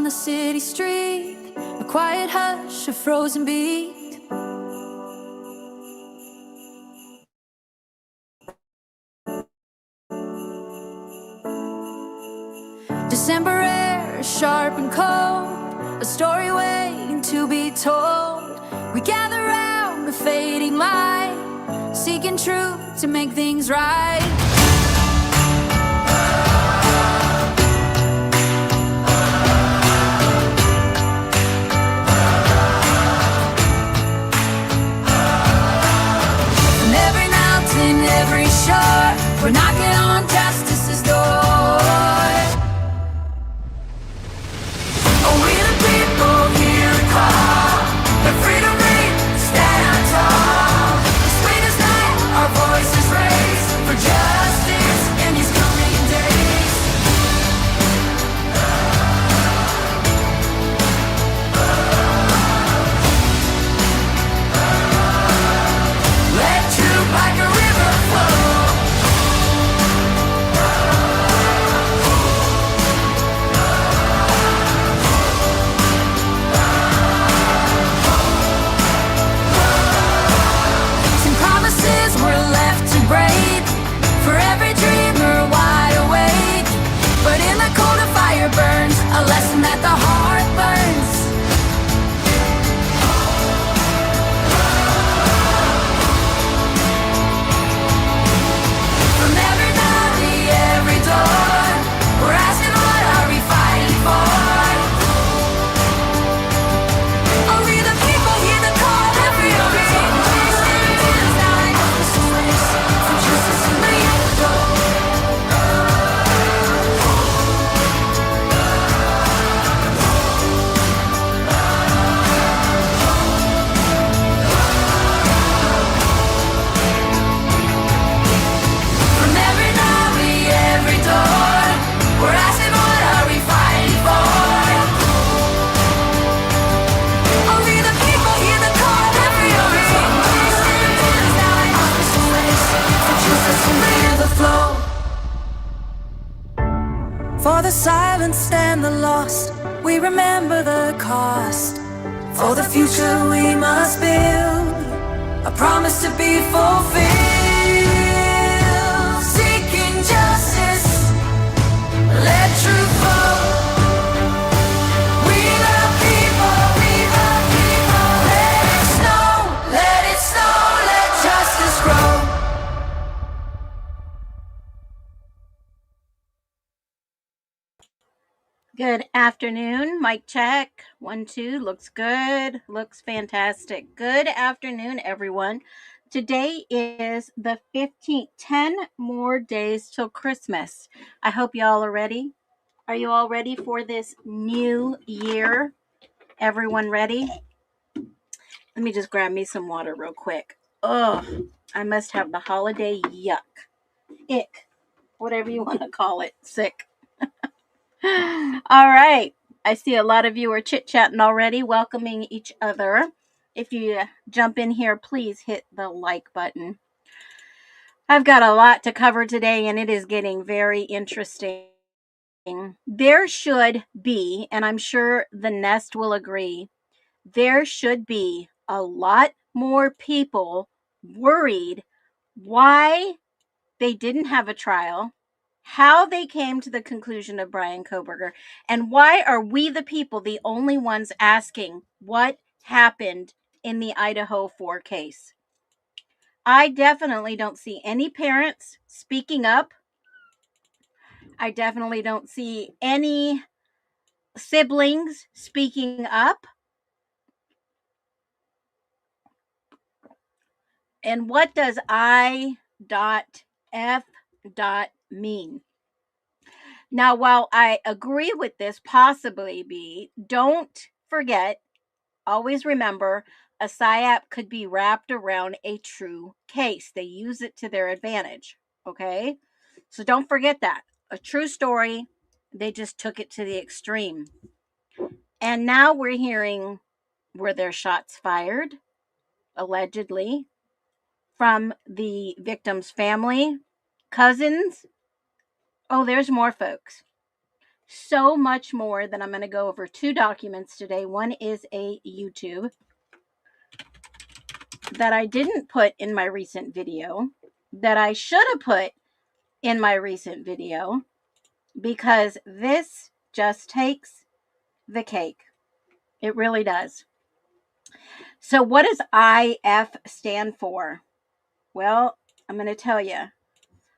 the city street, a quiet hush, a frozen beat. December air, sharp and cold, a story waiting to be told. We gather round a fading light, seeking truth to make things right. And every mountain, every shore, we're knocking on justice's door. Oh, we the people hear the call, the freedom ring, stand tall. Sweet as night, our voices raise for justice in these coming days. Let truth like a river flow. Some promises were left to break, for every dreamer wide awake. But in the cold of fire burns a lesson that the heart learns. From every valley, every door, we're asking, what are we fighting for? Oh, we the people hear the call, every ring. For justice in the From every valley, every door, we're asking, what are we fighting for? Oh, we the people hear the call, every ring. For justice and clear the flow. For the silence and the lost, we remember the cost. For the future we must build a promise to be fulfilled. Seeking justice, let truth flow. We the people, let it snow, let justice grow. Good afternoon. Mic check. 1, 2. Looks good. Looks fantastic. Good afternoon, everyone. Today is the 15th. 10 more days till Christmas. I hope y'all are ready. Are you all ready for this new year? Everyone ready? Let me just grab me some water real quick. Ugh, I must have the holiday yuck. Ick. Whatever you want to call it. Sick. All right. I see a lot of you are chit-chatting already, welcoming each other. If you jump in here, please hit the like button. I've got a lot to cover today, and it is getting very interesting. There should be, and I'm sure the Nest will agree, there should be a lot more people worried why they didn't have a trial, how they came to the conclusion of Brian Koberger, and why are we the people the only ones asking what happened in the Idaho 4 case. I definitely don't see any parents speaking up. I definitely don't see any siblings speaking up. And what does I.F. mean? Now, while I agree with this, possibly be, don't forget, always remember, a PSYOP could be wrapped around a true case. They use it to their advantage, okay? So don't forget that. A true story, they just took it to the extreme. And now we're hearing, were there shots fired, allegedly, from the victim's family, cousins? Oh, there's more folks. so much more that I'm going to go over 2 documents today. One is a YouTube that I didn't put in my recent video that I should have put in my recent video because this just takes the cake. It really does. So what does IF stand for? Well, I'm going to tell you.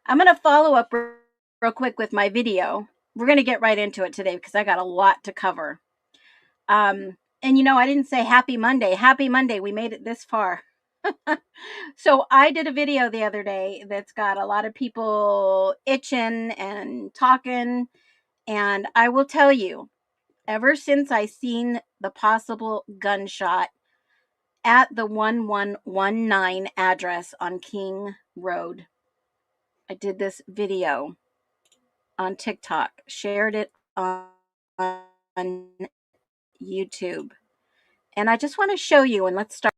I'm going to follow up real quick with my video. We're going to get right into it today because I got a lot to cover. And you know, I didn't say happy Monday. Happy Monday. We made it this far. So I did a video the other day that's got a lot of people itching and talking. And I will tell you, ever since I seen the possible gunshot at the 1119 address on King Road, I did this video on TikTok, shared it on YouTube. And I just want to show you, and let's start.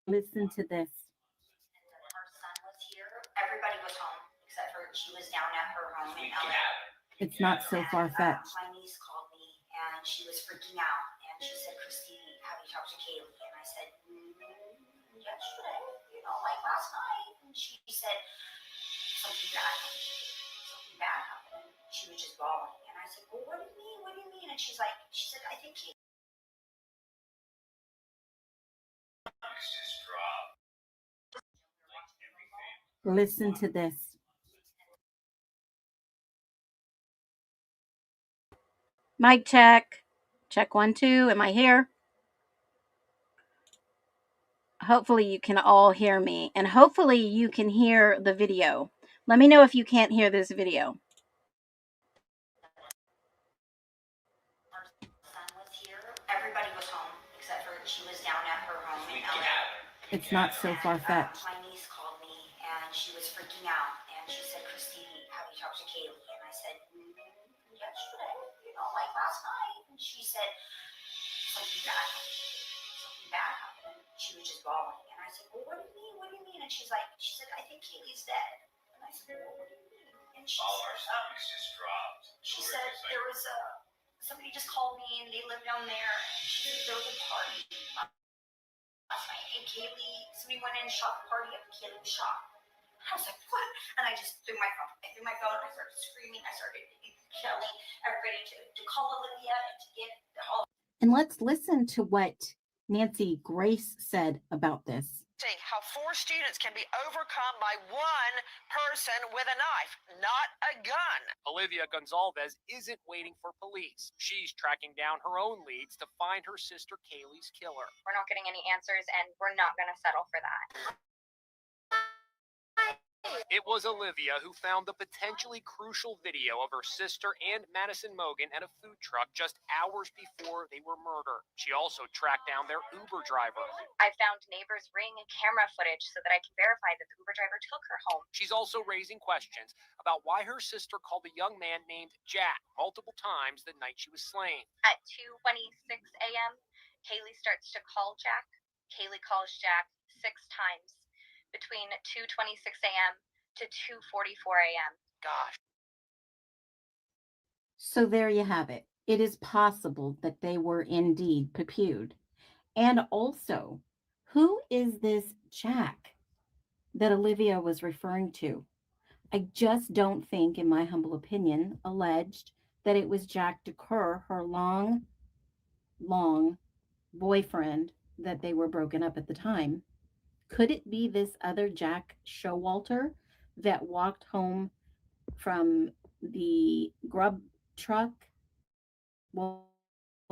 Listen to this. Her son was here. Everybody was home except for she was down at her home in LA. It's not so far fetched. My niece called me and she was freaking out and she said, "Christy, have you talked to Kaylee?" And I said, "Yesterday, like last night." And she said, "Something bad happened. Something bad happened." And she was just bawling. And I said, "Well, what do you mean? What do you mean?" And she said, "I think Kaylee." Listen to this. Mic check. Check 1, 2. Am I here? Hopefully you can all hear me, and hopefully you can hear the video. Let me know if you can't hear this video. Her son was here. Everybody was home except for she was down at her home in LA. It's not so far fetched. My niece called me and she was freaking out and she said, "Christy, have you talked to Kaylee?" And I said, "Yesterday, like last night." And she said, "Something bad happened. Something bad happened." And she was just bawling. And I said, "Well, what do you mean? What do you mean?" And she said, "I think Kaylee's dead." And I said, "Well, what do you mean?" And she said, "There was somebody just called me and they live down there. And she said there was a party last night, and somebody went in and shot the party up, and Kaylee was shot." I was like, "What?" And I just threw my phone. I started screaming. I started telling everybody to call Olivia and to get all. And let's listen to what Nancy Grace said about this. How 4 students can be overcome by one person with a knife, not a gun. Olivia Gonzalez isn't waiting for police. She's tracking down her own leads to find her sister Kaylee's killer. We're not getting any answers, and we're not going to settle for that. It was Olivia who found the potentially crucial video of her sister and Madison Mogan at a food truck just hours before they were murdered. She also tracked down their Uber driver. I found neighbors' ring camera footage so that I can verify that the Uber driver took her home. She's also raising questions about why her sister called a young man named Jack multiple times the night she was slain. At 2:26 a.m., Kaylee starts to call Jack. Kaylee calls Jack 6 times between 2:26 a.m. to 2:44 a.m. gosh. So there you have it. It is possible that they were indeed pepued. And also, who is this Jack that Olivia was referring to? I just don't think, in my humble opinion, alleged that it was Jack DeCur, her long boyfriend, that they were broken up at the time. Could it be this other Jack Showalter that walked home from the grub truck? Well,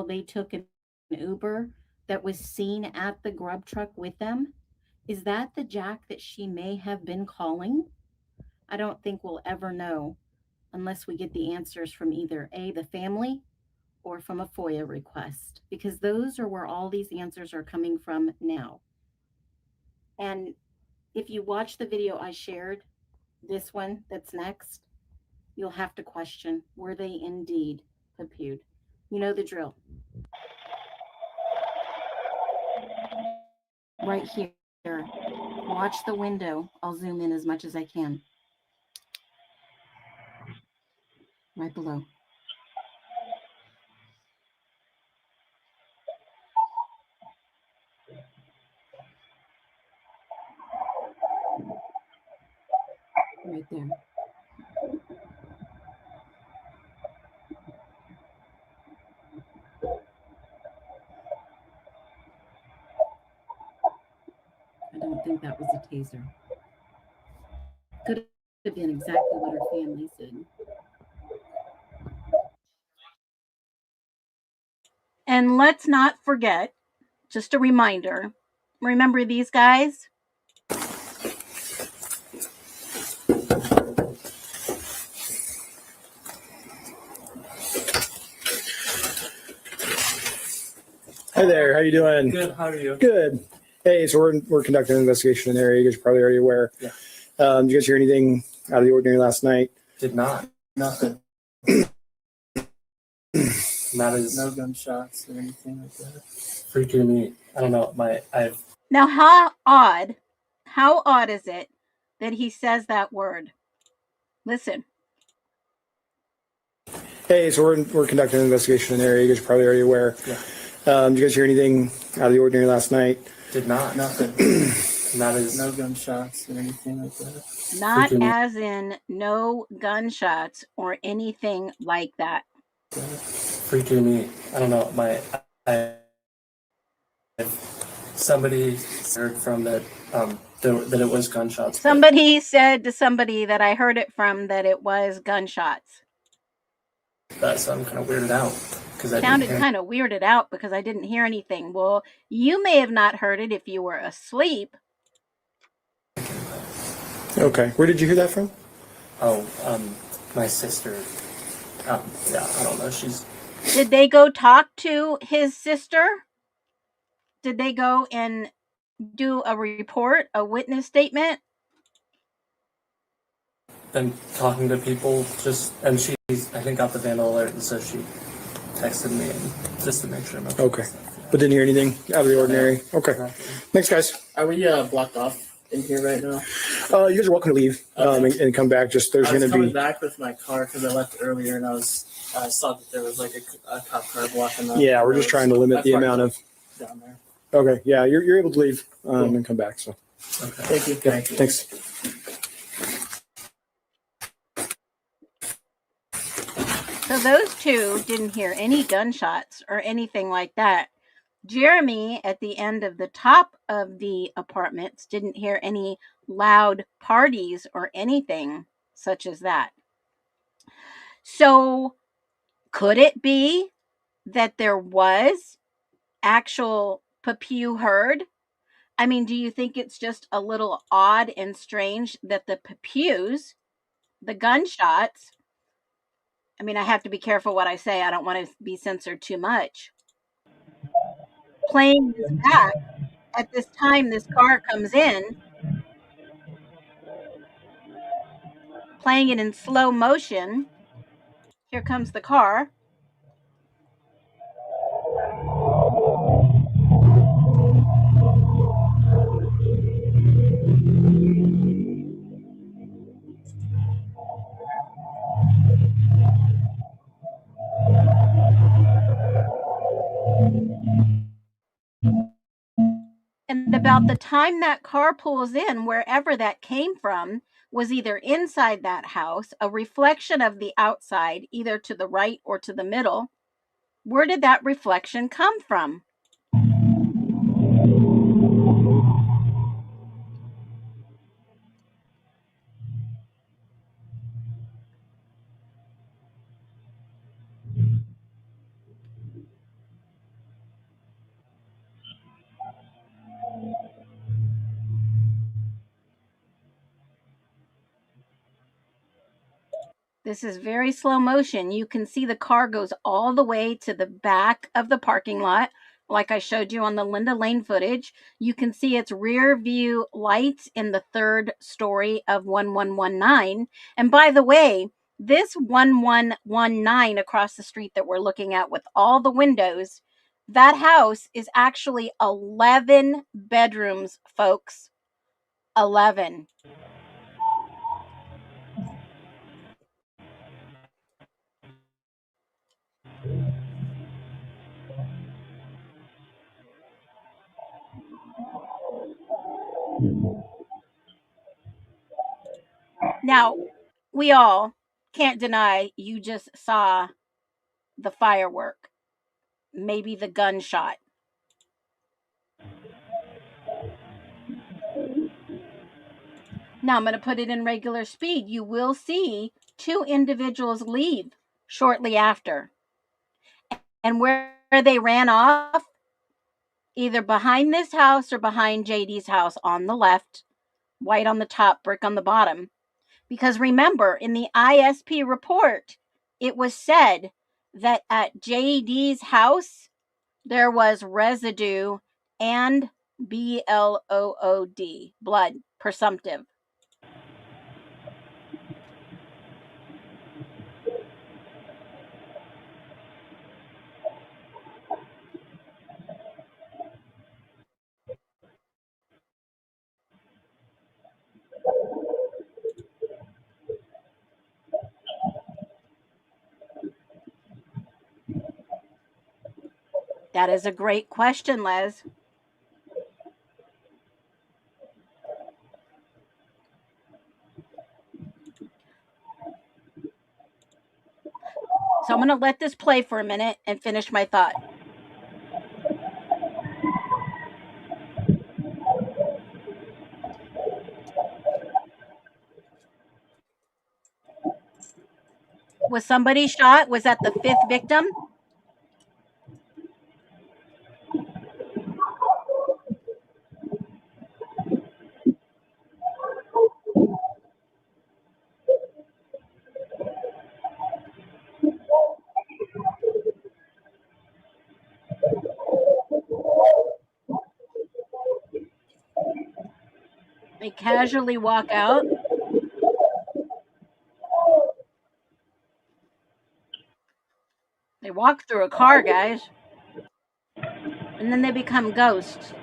they took an Uber that was seen at the grub truck with them. Is that the Jack that she may have been calling? I don't think we'll ever know unless we get the answers from either A, the family, or from a FOIA request, because those are where all these answers are coming from now. And if you watch the video I shared, this one that's next, you'll have to question, were they indeed pepued? You know the drill. Right here. Watch the window. I'll zoom in as much as I can. Right below. Right there. I don't think that was a taser. Could have been exactly what her family said. And let's not forget, just a reminder, remember these guys? Hi there, how you doing? Good, how are you? Good. Hey, so we're conducting an investigation in the area. You guys are probably already aware. Yeah. Did you guys hear anything out of the ordinary last night? Did not. Nothing. Not as no gunshots or anything like that. Freaking me. I don't know. Now, how odd is it that he says that word? Listen. Hey, so we're conducting an investigation in the area. You guys are probably already aware. Yeah. Did you guys hear anything out of the ordinary last night? Did not. Nothing. Not as no gunshots or anything like that. Not as in no gunshots or anything like that. Freaking me. I don't know. Somebody heard from that that it was gunshots. Somebody said to somebody that I heard it from that it was gunshots. So I'm kind of weirded out because I sounded kind of weirded out because I didn't hear anything. Well, you may have not heard it if you were asleep. Okay, where did you hear that from? Oh, my sister. Yeah, I don't know. Did they go talk to his sister? Did they go and do a report, a witness statement? Been talking to people and she's, I think, got the vandal alert, and so she texted me just to make sure. Okay, but didn't hear anything out of the ordinary. Okay, thanks, guys. Are we blocked off in here right now? You guys are welcome to leave and come back. Just there's going to be. I was coming back with my car because I left earlier, and I saw that there was like a cop car blocking the. Yeah, we're just trying to limit the amount of. Down there. Okay, yeah, you're able to leave and come back. So. Okay. Thank you. Yeah, thanks. So those two didn't hear any gunshots or anything like that. Jeremy, at the end of the top of the apartments, didn't hear any loud parties or anything such as that. So could it be that there was actual pepew heard? I mean, do you think it's just a little odd and strange that the pepews, the gunshots, I mean, I have to be careful what I say. I don't want to be censored too much. Playing this back at this time this car comes in, playing it in slow motion. Here comes the car. about the time that car pulls in, wherever that came from was either inside that house, a reflection of the outside, either to the right or to the middle. Where did that reflection come from? This is very slow motion. You can see the car goes all the way to the back of the parking lot, like I showed you on the Linda Lane footage. You can see its rear view lights in the third story of 1119. And by the way, this 1119 across the street that we're looking at with all the windows, that house is actually 11 bedrooms, folks. 11. Now, we all can't deny you just saw the firework, maybe the gunshot. Now I'm going to put it in regular speed. You will see two individuals leave shortly after. And where they ran off, either behind this house or behind JD's house on the left, white on the top, brick on the bottom. Because remember, in the ISP report, it was said that at JD's house, there was residue and blood, blood, presumptive. That is a great question, Les. So I'm going to let this play for a minute and finish my thought. Was somebody shot? Was that the fifth victim? They casually walk out. They walk through a car, guys. And then they become ghosts.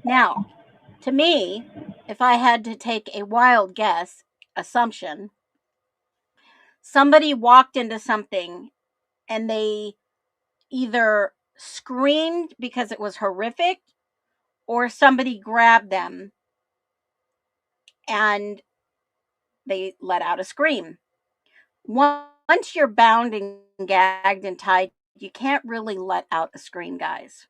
Now, to me, if I had to take a wild guess, assumption, somebody walked into something and they either screamed because it was horrific or somebody grabbed them and they let out a scream. Once you're bound and gagged and tied, you can't really let out a scream, guys.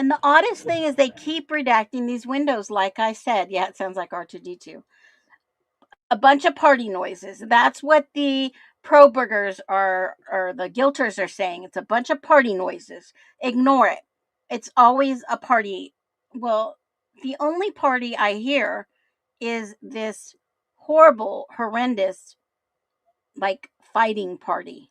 And the oddest thing is they keep redacting these windows, like I said. Yeah, it sounds like R2D2. A bunch of party noises. That's what the pro-burgers or the guilters are saying. It's a bunch of party noises. Ignore it. It's always a party. Well, the only party I hear is this horrible, horrendous, like, fighting party.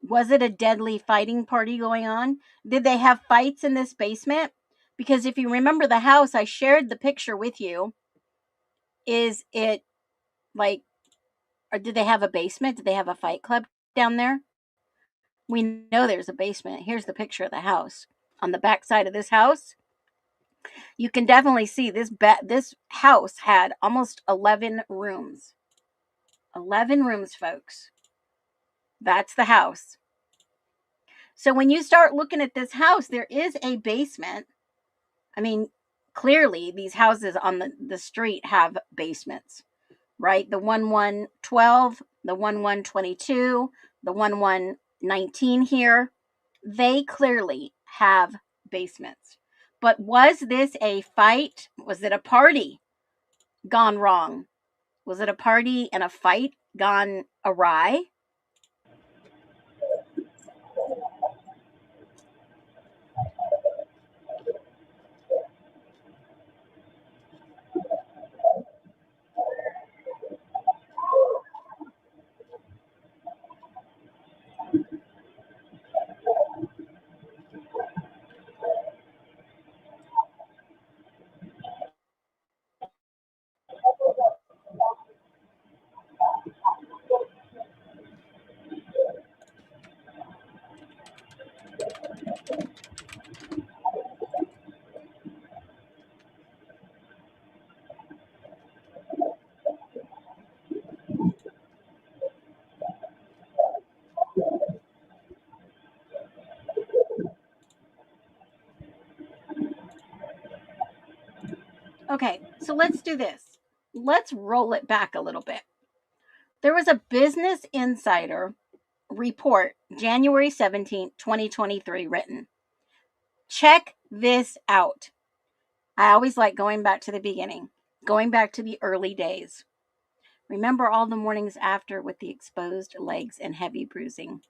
Was it a deadly fighting party going on? Did they have fights in this basement? Because if you remember the house, I shared the picture with you. Is it like, or did they have a basement? Did they have a fight club down there? We know there's a basement. Here's the picture of the house. On the back side of this house, you can definitely see this house had almost 11 rooms. 11 rooms, folks. That's the house. So when you start looking at this house, there is a basement. I mean, clearly these houses on the street have basements, right? The 1112, the 1122, the 1119 here, they clearly have basements. But was this a fight? Was it a party gone wrong? Was it a party and a fight gone awry? Okay, so let's do this. Let's roll it back a little bit. There was a Business Insider report, January 17th, 2023, written. Check this out. I always like going back to the beginning, going back to the early days. Remember all the mornings after with the exposed legs and heavy bruising.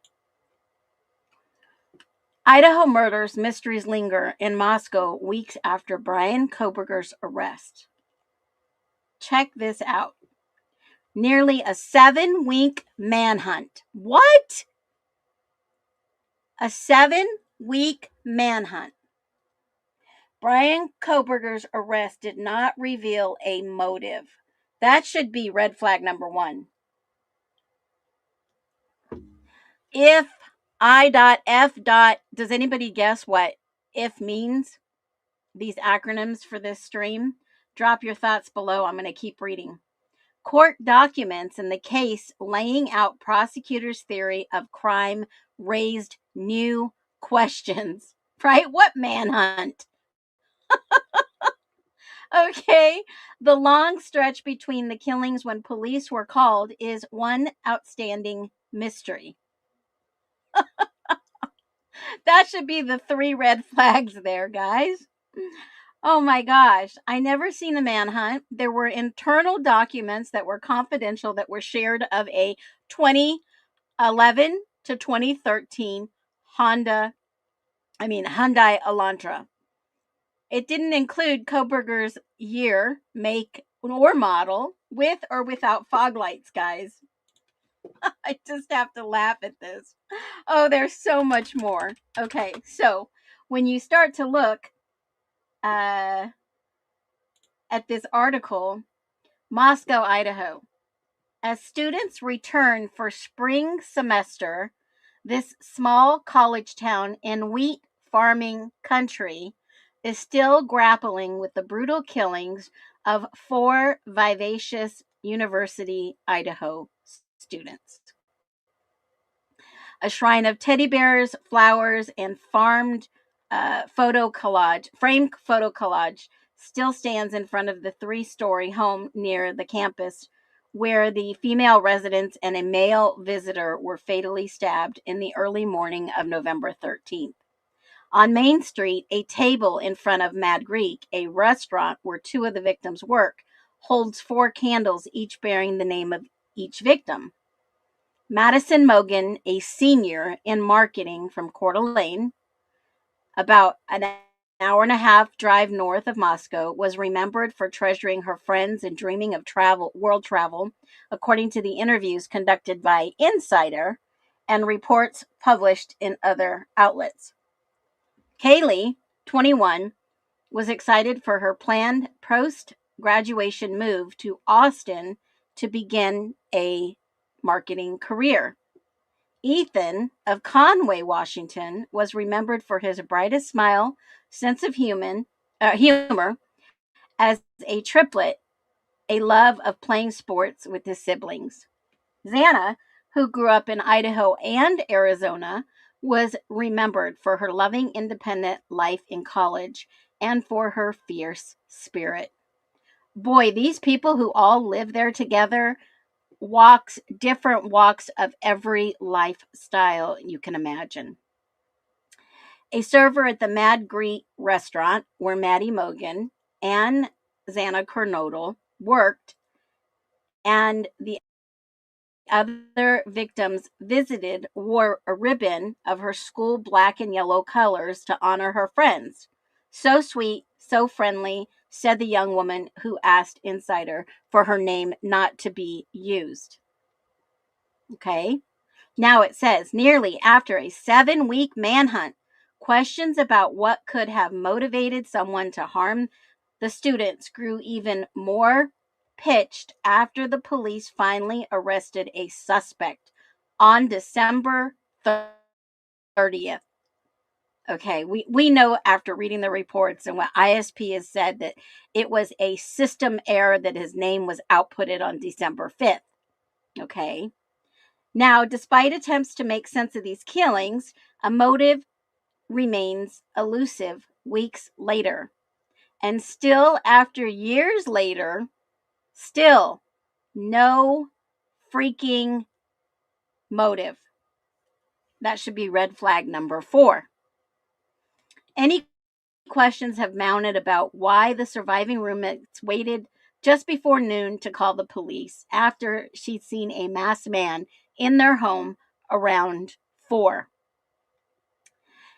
Idaho murders mysteries linger in Moscow weeks after Brian Koberger's arrest. Check this out. Nearly a 7-week manhunt. What? A 7-week manhunt. Brian Koberger's arrest did not reveal a motive. That should be red flag number 1. If I.F. Does anybody guess what if means? These acronyms for this stream? Drop your thoughts below. I'm going to keep reading. Court documents in the case laying out prosecutors' theory of crime raised new questions. Right? What manhunt? Okay. The long stretch between the killings when police were called is one outstanding mystery. That should be the 3 red flags there, guys. Oh my gosh. I never seen a manhunt. There were internal documents that were confidential that were shared of a 2011 to 2013 Hyundai Elantra. It didn't include Koberger's year, make, or model, with or without fog lights, guys. I just have to laugh at this. Oh, there's so much more. Okay, so when you start to look at this article, Moscow, Idaho. As students return for spring semester, this small college town in wheat farming country is still grappling with the brutal killings of 4 vivacious University, Idaho students. A shrine of teddy bears, flowers, and framed photo collage still stands in front of the 3-story home near the campus where the female residents and a male visitor were fatally stabbed in the early morning of November 13th. On Main Street, a table in front of Mad Greek, a restaurant where two of the victims work, holds 4 candles, each bearing the name of each victim. Madison Mogan, a senior in marketing from Coeur d'Alene, about an hour and a half drive north of Moscow, was remembered for treasuring her friends and dreaming of world travel, according to the interviews conducted by Insider and reports published in other outlets. Kaylee, 21, was excited for her planned post-graduation move to Austin to begin a marketing career. Ethan of Conway, Washington, was remembered for his brightest smile, sense of humor, as a triplet, a love of playing sports with his siblings. Xana, who grew up in Idaho and Arizona, was remembered for her loving independent life in college and for her fierce spirit. Boy, these people who all live there together different walks of every lifestyle you can imagine. A server at the Mad Greek restaurant where Maddie Mogan and Xana Kernodle worked and the other victims visited wore a ribbon of her school black and yellow colors to honor her friends. So sweet, so friendly, said the young woman who asked Insider for her name not to be used. Okay. Now it says, nearly after a 7-week manhunt, questions about what could have motivated someone to harm the students grew even more pitched after the police finally arrested a suspect on December 30th. Okay, we know after reading the reports and what ISP has said that it was a system error that his name was outputted on December 5th. Okay. Now, despite attempts to make sense of these killings, a motive remains elusive weeks later. And still, after years later, still no freaking motive. That should be red flag number 4. Any questions have mounted about why the surviving roommates waited just before noon to call the police after she'd seen a masked man in their home around 4.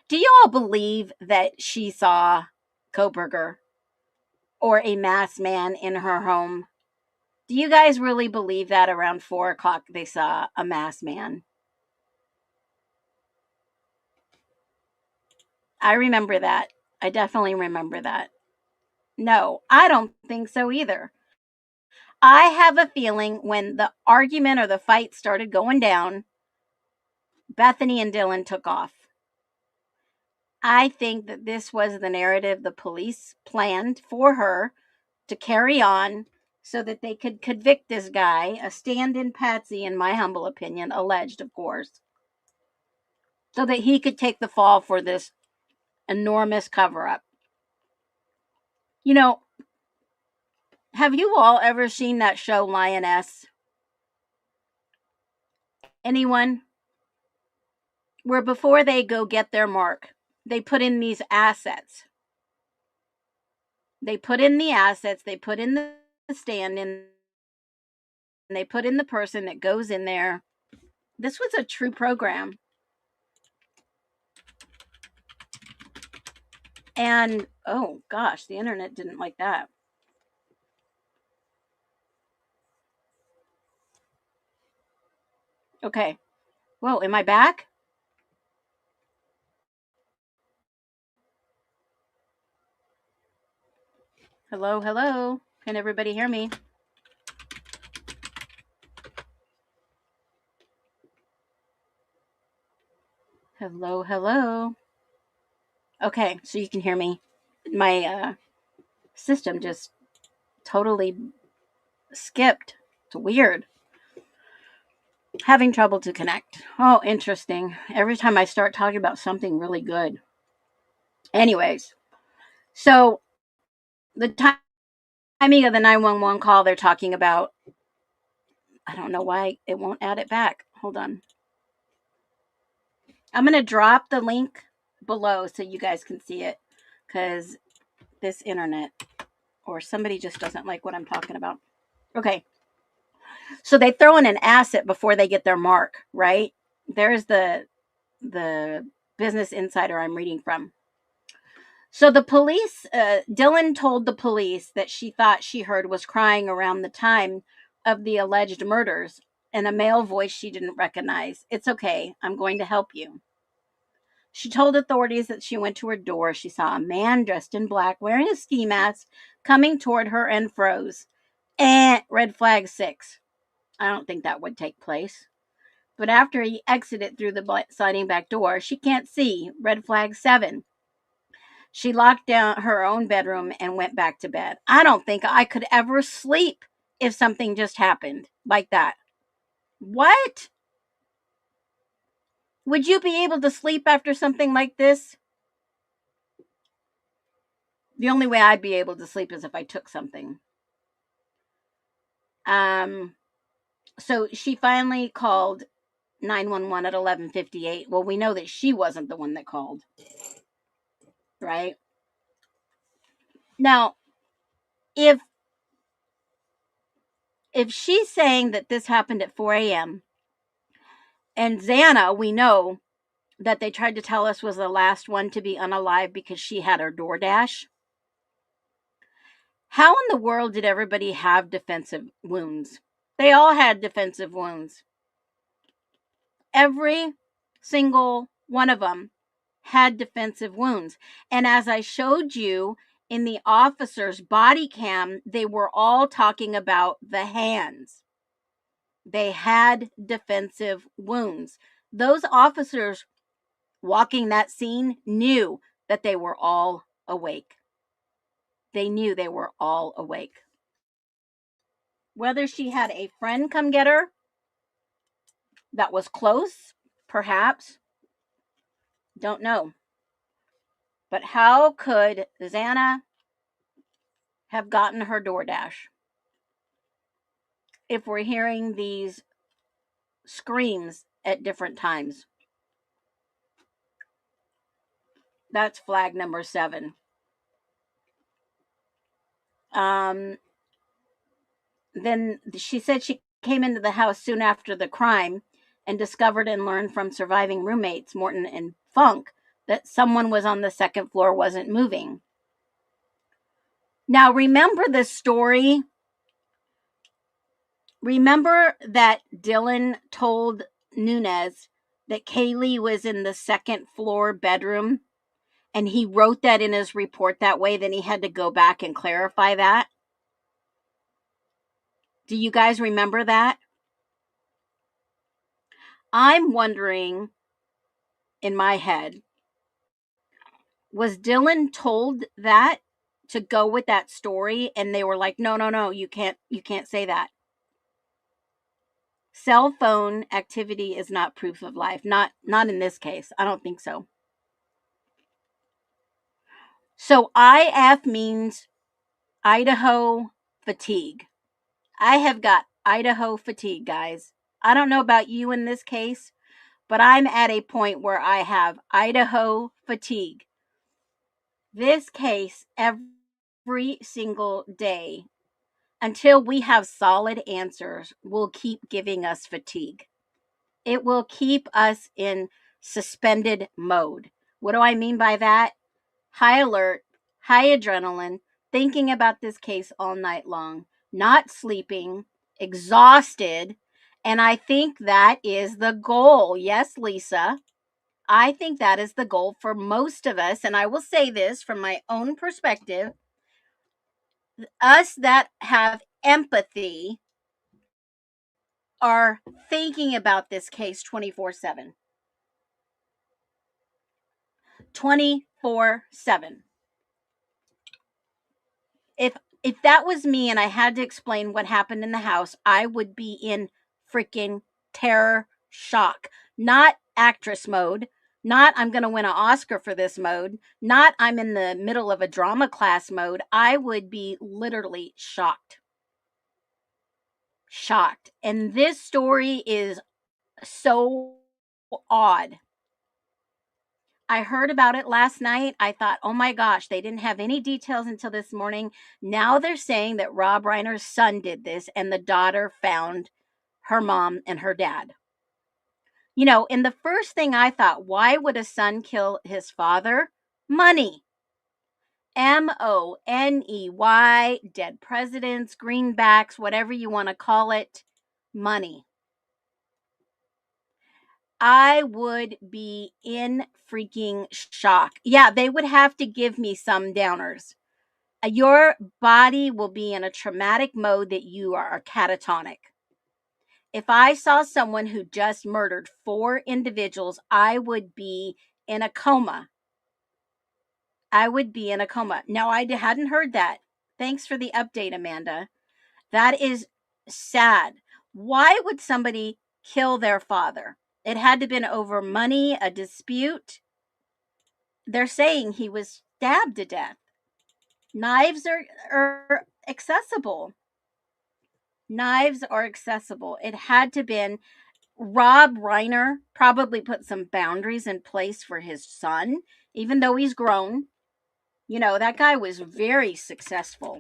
Do you all believe that she saw Koberger or a masked man in her home? Do you guys really believe that around 4 o'clock they saw a masked man? I remember that. I definitely remember that. No, I don't think so either. I have a feeling when the argument or the fight started going down, Bethany and Dylan took off. I think that this was the narrative the police planned for her to carry on so that they could convict this guy, a stand-in patsy, in my humble opinion, alleged, of course, so that he could take the fall for this enormous cover-up. You know, have you all ever seen that show Lioness? Anyone? Where before they go get their mark, they put in these assets. They put in the assets, they put in the stand-in, and they put in the person that goes in there. This was a true program. And, oh gosh, the internet didn't like that. Okay. Whoa, am I back? Hello, hello. Can everybody hear me? Hello, hello. Okay, so you can hear me. My system just totally skipped. It's weird. Having trouble to connect. Oh, interesting. Every time I start talking about something really good. Anyways, so the timing of the 911 call, they're talking about, I don't know why it won't add it back. Hold on. I'm going to drop the link below so you guys can see it, because this internet or somebody just doesn't like what I'm talking about. Okay. So they throw in an asset before they get their mark, right? There's the Business Insider I'm reading from. So the police, Dylan told the police that she thought she heard was crying around the time of the alleged murders, and a male voice she didn't recognize. It's okay. I'm going to help you. She told authorities that she went to her door. She saw a man dressed in black wearing a ski mask coming toward her and froze. Red flag 6. I don't think that would take place. But after he exited through the sliding back door, she can't see. Red flag 7. She locked down her own bedroom and went back to bed. I don't think I could ever sleep if something just happened like that. What? Would you be able to sleep after something like this? The only way I'd be able to sleep is if I took something. So she finally called 911 at 11:58. Well, we know that she wasn't the one that called, right? Now, if she's saying that this happened at 4 a.m., and Xana, we know that they tried to tell us was the last one to be unalive because she had her DoorDash. How in the world did everybody have defensive wounds? They all had defensive wounds. Every single one of them had defensive wounds. And as I showed you in the officer's body cam, they were all talking about the hands. They had defensive wounds. Those officers walking that scene knew that they were all awake. They knew they were all awake. Whether she had a friend come get her that was close, perhaps, don't know. But how could Xana have gotten her DoorDash if we're hearing these screams at different times? That's flag number 7. Then she said she came into the house soon after the crime and discovered and learned from surviving roommates, Morton and Funk, that someone was on the second floor, wasn't moving. Now, remember this story? Remember that Dylan told Nunez that Kaylee was in the second floor bedroom, and he wrote that in his report that way? Then he had to go back and clarify that. Do you guys remember that? I'm wondering in my head, was Dylan told that to go with that story, and they were like, no, you can't say that. Cell phone activity is not proof of life. Not in this case. I don't think so. So IF means Idaho fatigue. I have got Idaho fatigue, guys. I don't know about you in this case, but I'm at a point where I have Idaho fatigue. This case, every single day, until we have solid answers, will keep giving us fatigue. It will keep us in suspended mode. What do I mean by that? High alert, high adrenaline, thinking about this case all night long, not sleeping, exhausted. And I think that is the goal. Yes, Lisa. I think that is the goal for most of us. And I will say this from my own perspective. Us that have empathy are thinking about this case 24/7. 24/7. If that was me and I had to explain what happened in the house, I would be in freaking terror shock. Not actress mode, not I'm going to win an Oscar for this mode, not I'm in the middle of a drama class mode. I would be literally shocked. Shocked. And this story is so odd. I heard about it last night. I thought, oh my gosh, they didn't have any details until this morning. Now they're saying that Rob Reiner's son did this and the daughter found her mom and her dad. You know, and the first thing I thought, why would a son kill his father? Money. Money. Dead presidents, greenbacks, whatever you want to call it. Money. I would be in freaking shock. Yeah, they would have to give me some downers. Your body will be in a traumatic mode that you are catatonic. If I saw someone who just murdered 4 individuals, I would be in a coma. I would be in a coma. No, I hadn't heard that. Thanks for the update, Amanda. That is sad. Why would somebody kill their father? It had to have been over money, a dispute. They're saying he was stabbed to death. Knives are accessible. Knives are accessible. It had to have been Rob Reiner probably put some boundaries in place for his son, even though he's grown. You know, that guy was very successful.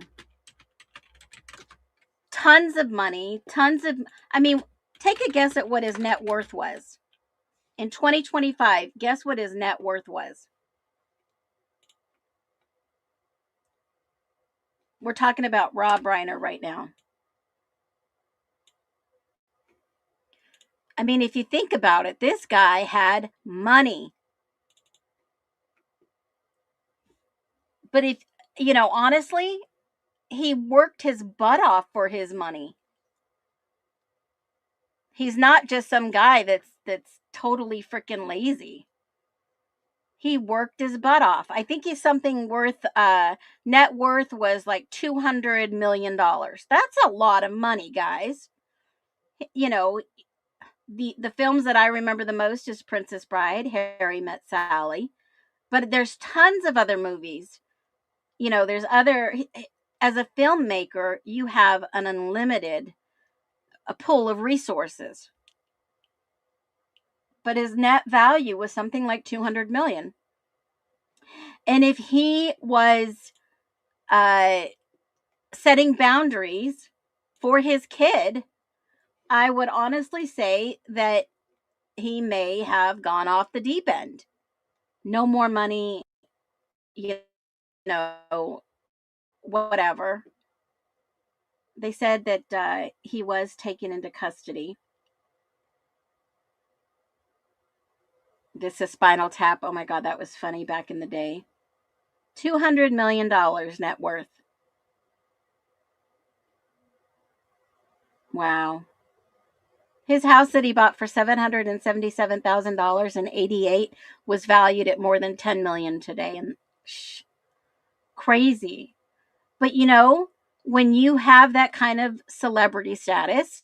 Tons of money, I mean, take a guess at what his net worth was. In 2025, guess what his net worth was? We're talking about Rob Reiner right now. I mean, if you think about it, this guy had money. But if, you know, honestly, he worked his butt off for his money. He's not just some guy that's totally freaking lazy. He worked his butt off. I think he's something worth net worth was like $200 million. That's a lot of money, guys. You know, the films that I remember the most is Princess Bride, Harry Met Sally. But there's tons of other movies. You know, there's other, as a filmmaker, you have an unlimited a pool of resources. But his net value was something like 200 million. And if he was setting boundaries for his kid, I would honestly say that he may have gone off the deep end. No more money, you know, whatever. They said that he was taken into custody. This is Spinal Tap. Oh my God, that was funny back in the day. $200 million net worth. Wow. His house that he bought for $777,000 in '88 was valued at more than $10 million today. And crazy. But you know, when you have that kind of celebrity status,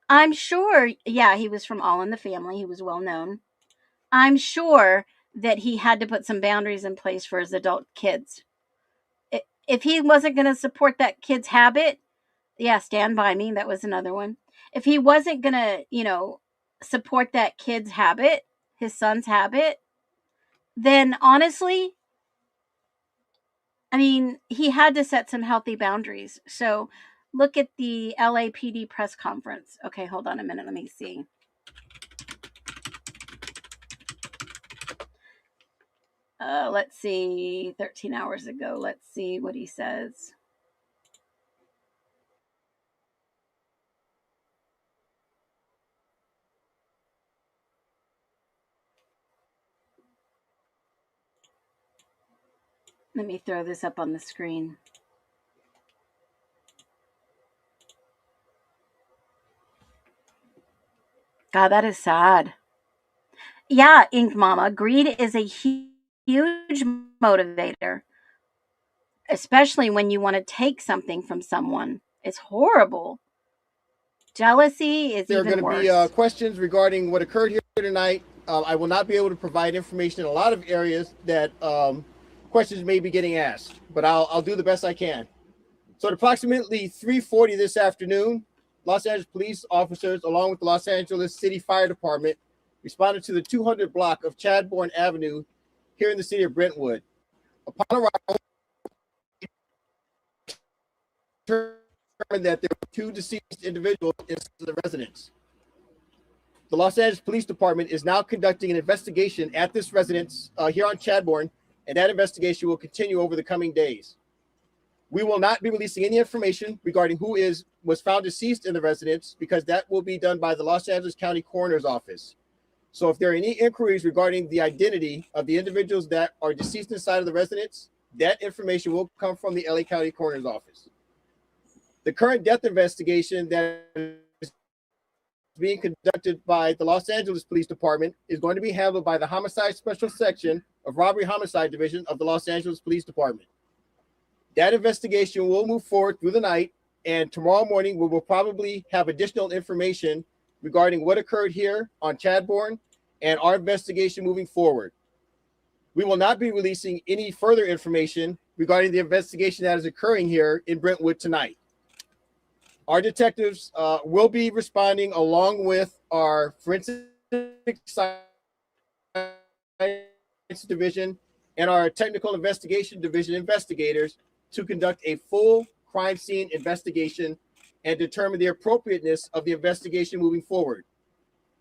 I'm sure, yeah, he was from All in the Family. He was well known. I'm sure that he had to put some boundaries in place for his adult kids. If he wasn't going to support that kid's habit, yeah, Stand By Me, that was another one. If he wasn't going to, you know, support that kid's habit, his son's habit, then honestly, I mean, he had to set some healthy boundaries. So look at the LAPD press conference. Okay, hold on a minute. Let me see. Let's see, 13 hours ago. Let's see what he says. Let me throw this up on the screen. God, that is sad. Yeah, Ink Mama, greed is a huge motivator, especially when you want to take something from someone. It's horrible. Jealousy is There are even going to worse. be questions regarding what occurred here tonight. I will not be able to provide information in a lot of areas that questions may be getting asked, but I'll do the best I can. So at approximately 3:40 this afternoon, Los Angeles police officers, along with the Los Angeles City Fire Department, responded to the 200 block of Chadbourne Avenue here in the city of Brentwood. Upon arrival, determined that there were 2 deceased individuals in the residence. The Los Angeles Police Department is now conducting an investigation at this residence here on Chadbourne, and that investigation will continue over the coming days. We will not be releasing any information regarding who was found deceased in the residence, because that will be done by the Los Angeles County Coroner's Office. So if there are any inquiries regarding the identity of the individuals that are deceased inside of the residence, that information will come from the LA County Coroner's Office. The current death investigation that is being conducted by the Los Angeles Police Department is going to be handled by the Homicide Special Section of Robbery Homicide Division of the Los Angeles Police Department. That investigation will move forward through the night, and tomorrow morning we will probably have additional information regarding what occurred here on Chadbourne and our investigation moving forward. We will not be releasing any further information regarding the investigation that is occurring here in Brentwood tonight. Our detectives will be responding along with our forensic science division and our technical investigation division investigators to conduct a full crime scene investigation and determine the appropriateness of the investigation moving forward.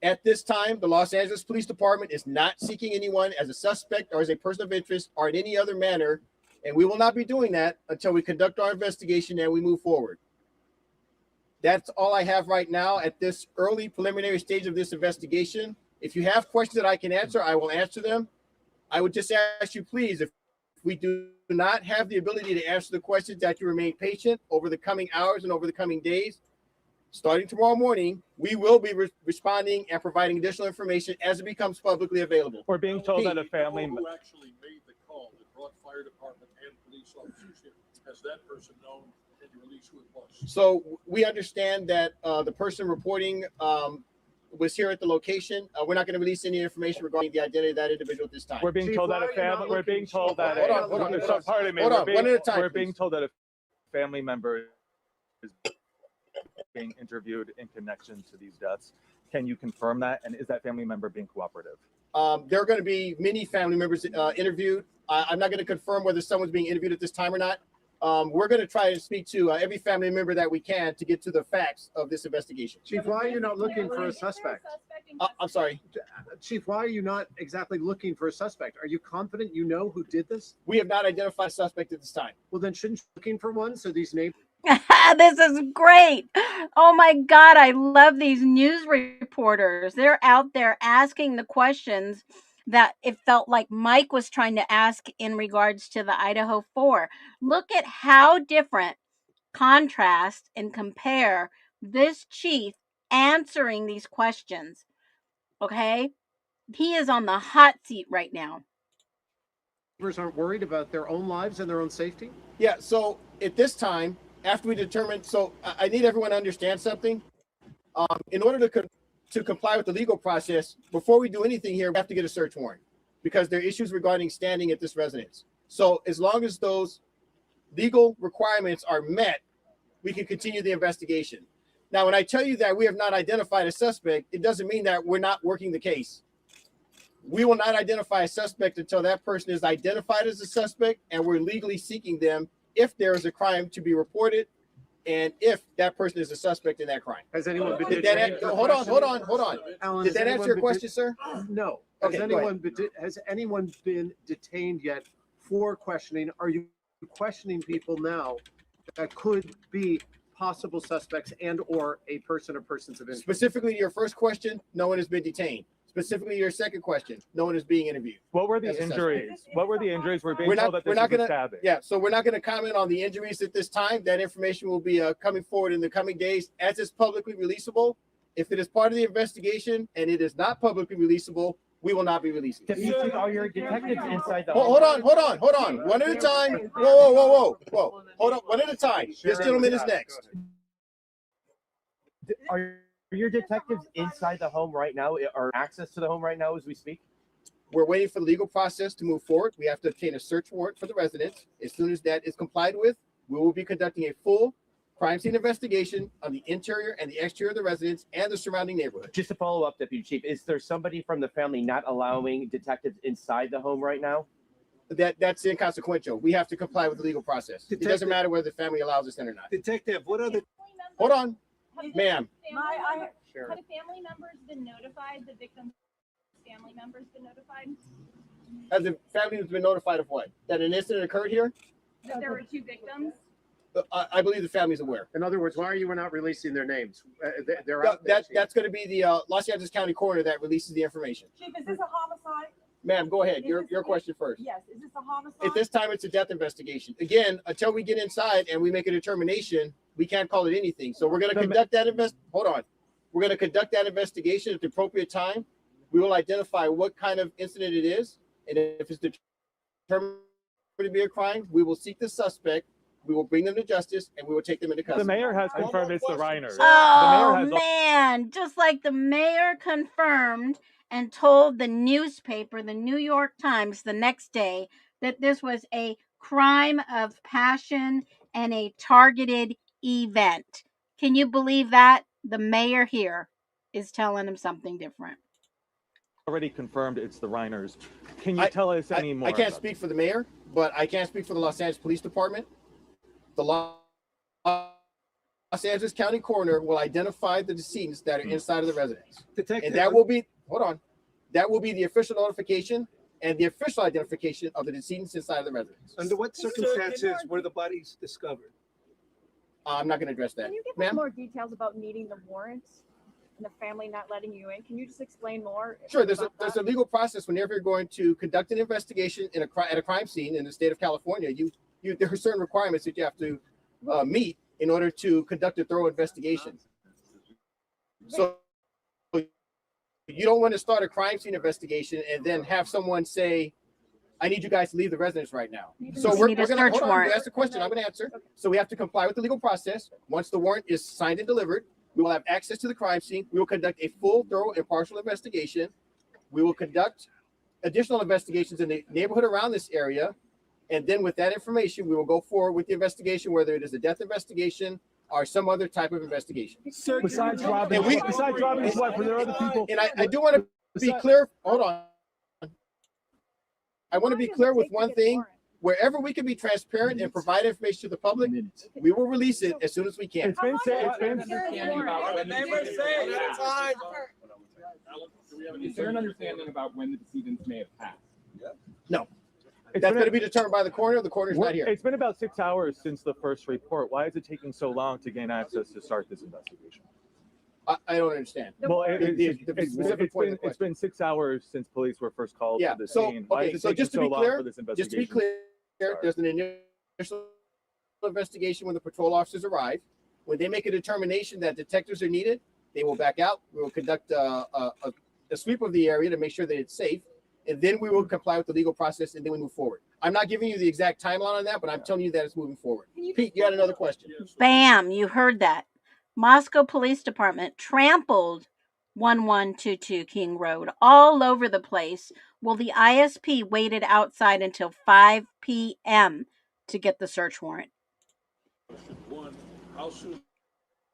At this time, the Los Angeles Police Department is not seeking anyone as a suspect or as a person of interest or in any other manner, and we will not be doing that until we conduct our investigation and we move forward. That's all I have right now at this early preliminary stage of this investigation. If you have questions that I can answer, I will answer them. I would just ask you, please, if we do not have the ability to answer the questions, that you remain patient over the coming hours and over the coming days. Starting tomorrow morning, we will be responding and providing additional information as it becomes publicly available. We're being told that a family who actually made the call that brought fire department and police officers here, has that person known and released who it was? So we understand that the person reporting was here at the location. We're not going to release any information regarding the identity of that individual at this time. We're being told that a family. We're being told that. Hold on. Pardon me. Hold on. One at a time. We're being told that a family member is being interviewed in connection to these deaths. Can you confirm that? And is that family member being cooperative? There are going to be many family members interviewed. I'm not going to confirm whether someone's being interviewed at this time or not. We're going to try to speak to every family member that we can to get to the facts of this investigation. Chief, why are you not looking for a suspect? I'm sorry. Chief, why are you not exactly looking for a suspect? Are you confident you know who did this? We have not identified a suspect at this time. Well, then shouldn't you be looking for one so these neighbors... This is great. Oh my God, I love these news reporters. They're out there asking the questions that it felt like Mike was trying to ask in regards to the Idaho 4. Look at how different, contrast, and compare this chief answering these questions. Okay? He is on the hot seat right now. Neighbors aren't worried about their own lives and their own safety? Yeah, so at this time, after we determine, so I need everyone to understand something. In order to comply with the legal process, before we do anything here, we have to get a search warrant because there are issues regarding standing at this residence. So as long as those legal requirements are met, we can continue the investigation. Now, when I tell you that we have not identified a suspect, it doesn't mean that we're not working the case. We will not identify a suspect until that person is identified as a suspect and we're legally seeking them if there is a crime to be reported and if that person is a suspect in that crime. Has anyone been detained? Hold on. Alan, did that answer your question, sir? No. Okay, Has anyone been detained yet for questioning? Are you questioning people now that could be possible suspects and or a person or persons of interest? Specifically to your first question, no one has been detained. Specifically, your second question, no one is being interviewed. What were the injuries? What were the injuries? We're being told that this was a stabbing. Yeah, so we're not going to comment on the injuries at this time. That information will be coming forward in the coming days as it's publicly releasable. If it is part of the investigation and it is not publicly releasable, we will not be releasing it. Are your detectives inside the Hold on. One at a time. Whoa. Hold on, one at a time. This gentleman is next. Are your detectives inside the home right now, or access to the home right now as we speak? We're waiting for the legal process to move forward. We have to obtain a search warrant for the residence. As soon as that is complied with, we will be conducting a full crime scene investigation on the interior and the exterior of the residence and the surrounding neighborhood. Just to follow up, Deputy Chief, is there somebody from the family not allowing detectives inside the home right now? That's inconsequential. We have to comply with the legal process. It doesn't matter whether the family allows us in or not. Detective, what other? Hold on, ma'am. Have family members been notified? The victim's family members been notified? Has the family been notified of what? That an incident occurred here? That there were 2 victims? I believe the family's aware. In other words, why are you not releasing their names? They're out there, that's going to be the Los Angeles County coroner that releases the information. Chief, is this a homicide? Ma'am, go ahead. Your question first. Yes, is this a homicide? At this time, it's a death investigation. Again, until we get inside and we make a determination, we can't call it anything. So we're going to conduct that Hold on. We're going to conduct that investigation at the appropriate time. We will identify what kind of incident it is, and if it's determined to be a crime, we will seek the suspect. We will bring them to justice, and we will take them into custody. The mayor has confirmed it's the Reiners. Oh, man. Just like the mayor confirmed and told the newspaper, the New York Times, the next day that this was a crime of passion and a targeted event. Can you believe that? The mayor here is telling him something different. Already confirmed it's the Reiners. Can you tell us any more? I can't speak for the mayor, but I can speak for the Los Angeles Police Department. The Los Angeles County coroner will identify the decedents that are inside of the residence. And that will be, that will be the official notification and the official identification of the decedents inside of the residence. Under what circumstances were the bodies discovered? I'm not going to address that. Can you give us more details about needing the warrants and the family not letting you in? Can you just explain more? Sure. There's a legal process whenever you're going to conduct an investigation at a crime scene in the state of California. There are certain requirements that you have to meet in order to conduct a thorough investigation. So you don't want to start a crime scene investigation and then have someone say, I need you guys to leave the residence right now. So we're going to hold on. You asked a question. I'm going to answer. So we have to comply with the legal process. Once the warrant is signed and delivered, we will have access to the crime scene. We will conduct a full, thorough, impartial investigation. We will conduct additional investigations in the neighborhood around this area. And then with that information, we will go forward with the investigation, whether it is a death investigation or some other type of investigation. Besides robbing his wife, were there other people? And I do want to be clear. Hold on. I want to be clear with one thing. Wherever we can be transparent and provide information to the public, we will release it as soon as we can. It's been said. Is there an understanding about when the decedents may have passed? No. That's going to be determined by the coroner. The coroner's not here. It's been about 6 hours since the first report. Why is it taking so long to gain access to start this investigation? I don't understand. Well, it's been 6 hours since police were first called to the scene. Why is it taking so long for this investigation? Just to be clear, there's an initial investigation when the patrol officers arrive. When they make a determination that detectives are needed, they will back out. We will conduct a sweep of the area to make sure that it's safe. And then we will comply with the legal process, and then we move forward. I'm not giving you the exact timeline on that, but I'm telling you that it's moving forward. Pete, you had another question. Bam, you heard that. Moscow Police Department trampled 1122 King Road all over the place, while the ISP waited outside until 5 p.m. to get the search warrant. One, how soon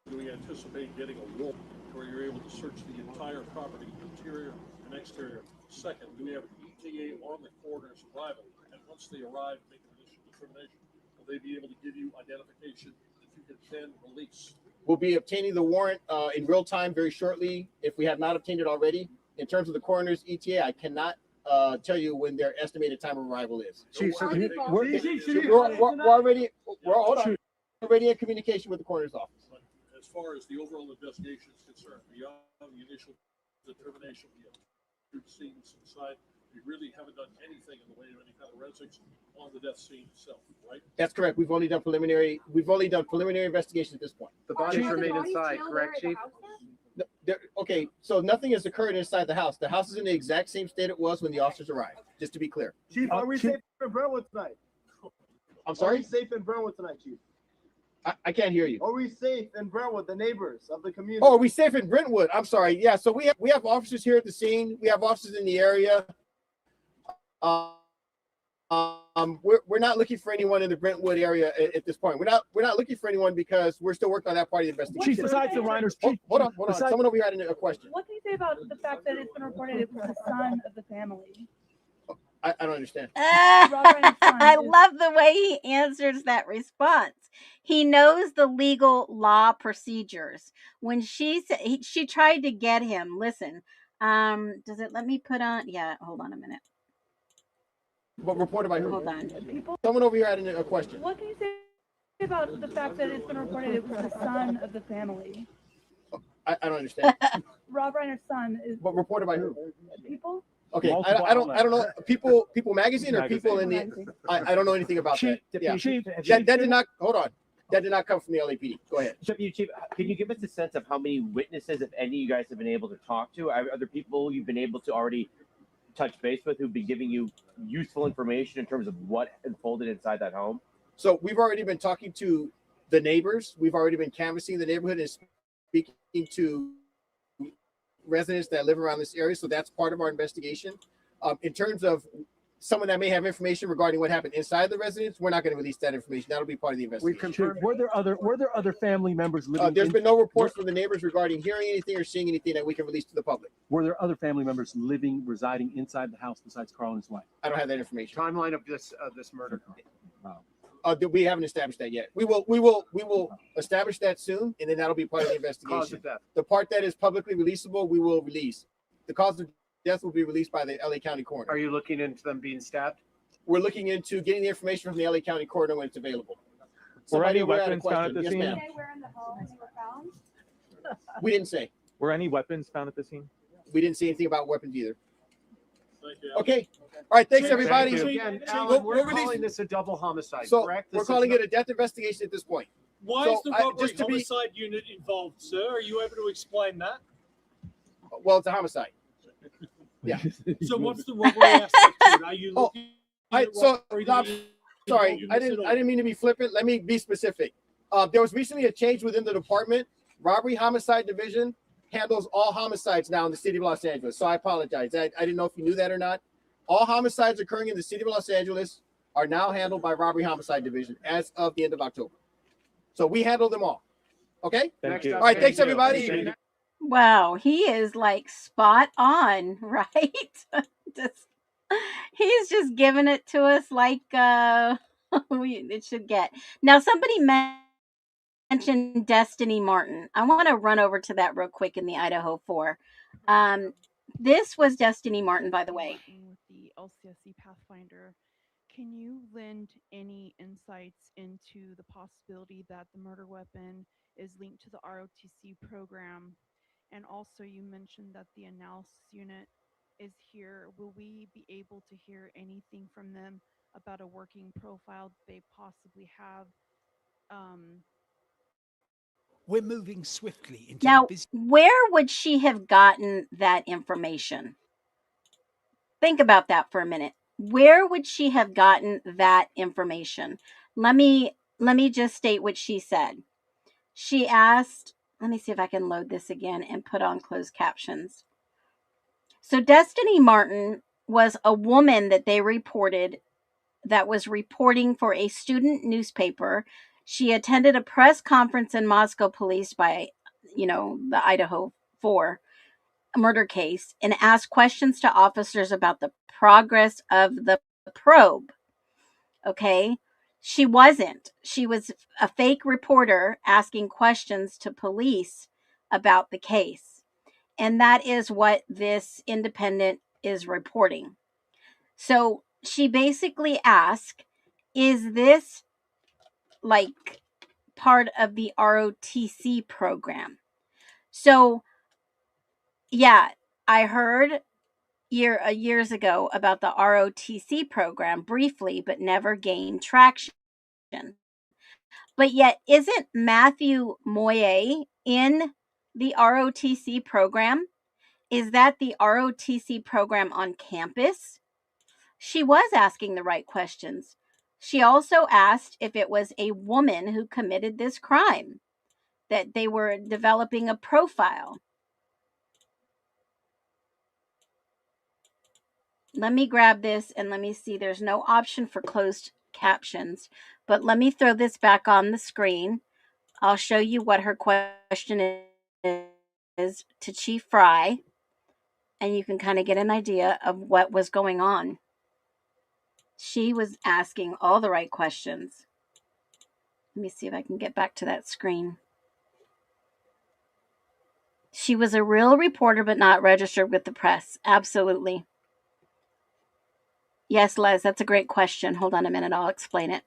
do we anticipate getting a warrant where you're able to search the entire property, interior and exterior? Second, do we have an ETA on the coroner's arrival? And once they arrive, make an initial determination, will they be able to give you identification that you can then release? We'll be obtaining the warrant in real time very shortly, if we have not obtained it already. In terms of the coroner's ETA, I cannot tell you when their estimated time of arrival is. Chief, we're already in communication with the coroner's office. But as far as the overall investigation is concerned, beyond the initial determination, we have two scenes inside. We really haven't done anything in the way of any kind of forensics on the death scene itself, right? That's correct. We've only done preliminary investigation at this point. The bodies remain inside, correct, Chief? Okay, so nothing has occurred inside the house. The house is in the exact same state it was when the officers arrived, just to be clear. Chief, are we safe in Brentwood tonight? I'm sorry? Are we safe in Brentwood tonight, Chief? I can't hear you. Are we safe in Brentwood, the neighbors of the community? Oh, are we safe in Brentwood? I'm sorry. Yeah, so we have officers here at the scene. We have officers in the area. we're not looking for anyone in the Brentwood area at this point. We're not looking for anyone because we're still working on that part of the investigation. Chief, besides the Reiners, hold on. Someone over here had a question. What can you say about the fact that it's been reported it was the son of the family? I don't understand. I love the way he answers that response. He knows the legal law procedures. When she tried to get him. Listen, does it let me put on? Yeah, hold on a minute. But reported by who? Hold on. Someone over here had a question. What can you say about the fact that it's been reported it was the son of the family? I don't understand. Rob Reiner's son is. But reported by who? People. Okay, I don't know. People magazine or people in the. I don't know anything about that. Yeah. That did not. Hold on. That did not come from the LAPD. Go ahead. Deputy Chief, can you give us a sense of how many witnesses, if any, you guys have been able to talk to? Are there people you've been able to already touch base with who've been giving you useful information in terms of what unfolded inside that home? So we've already been talking to the neighbors. We've already been canvassing the neighborhood and speaking to residents that live around this area. So that's part of our investigation. In terms of someone that may have information regarding what happened inside the residence, we're not going to release that information. That'll be part of the investigation. Were there other family members living? There's been no reports from the neighbors regarding hearing anything or seeing anything that we can release to the public. Were there other family members residing inside the house besides Carl and his wife? I don't have that information. Timeline of this murder. We haven't established that yet. We will establish that soon, and then that'll be part of the investigation. Cause of death. The part that is publicly releasable, we will release. The cause of death will be released by the LA County coroner. Are you looking into them being stabbed? We're looking into getting the information from the LA County coroner when it's available. Were any over here had a weapons found at question. the Yes, scene? ma'am. Where in the home they were found? We didn't say. Were any weapons found at the scene? We didn't say anything about weapons either. Thank you. Okay. All right. Thanks, Chief, everybody. thank you. Again, Chief, Alan, we're releasing- calling this a double homicide, So correct? we're calling it a death investigation at this point. Why So is the I- robbery just to be- homicide unit involved, sir? Are you able to explain that? Well, it's a homicide. Yeah. So what's the robbery aspect to it? Are you Oh, looking at So robbery no, that is sorry, involved in I this at didn't. all? I didn't mean to be flippant. Let me be specific. There was recently a change within the department. Robbery homicide division handles all homicides now in the city of Los Angeles. So I apologize. I didn't know if you knew that or not. All homicides occurring in the city of Los Angeles are now handled by robbery homicide division as of the end of October. So we handle them all. Okay. Thank you. All right. Thanks, everybody. Wow, he is like spot on, right? He's just giving it to us like it should get. Now, somebody mentioned Destiny Martin. I want to run over to that real quick in the Idaho 4. This was Destiny Martin, by the way. With the LCSC Pathfinder, can you lend any insights into the possibility that the murder weapon is linked to the ROTC program? And also, you mentioned that the analysis unit is here. Will we be able to hear anything from them about a working profile they possibly have? We're moving swiftly into Now, the business. where would she have gotten that information? Think about that for a minute. Where would she have gotten that information? Let me just state what she said. She asked, let me see if I can load this again and put on closed captions. So Destiny Martin was a woman that they reported that was reporting for a student newspaper. She attended a press conference in Moscow police by, the Idaho 4 murder case and asked questions to officers about the progress of the probe. Okay. She wasn't. She was a fake reporter asking questions to police about the case. And that is what this independent is reporting. So she basically asked, is this like part of the ROTC program? So, yeah, I heard years ago about the ROTC program briefly, but never gained traction. But yet, isn't Matthew Moye in the ROTC program? Is that the ROTC program on campus? She was asking the right questions. She also asked if it was a woman who committed this crime, that they were developing a profile. let me grab this and let me see. There's no option for closed captions, but let me throw this back on the screen. I'll show you what her question is to Chief Fry, and you can kind of get an idea of what was going on. She was asking all the right questions. Let me see if I can get back to that screen. She was a real reporter, but not registered with the press. Absolutely. Yes, Les, that's a great question. Hold on a minute. I'll explain it.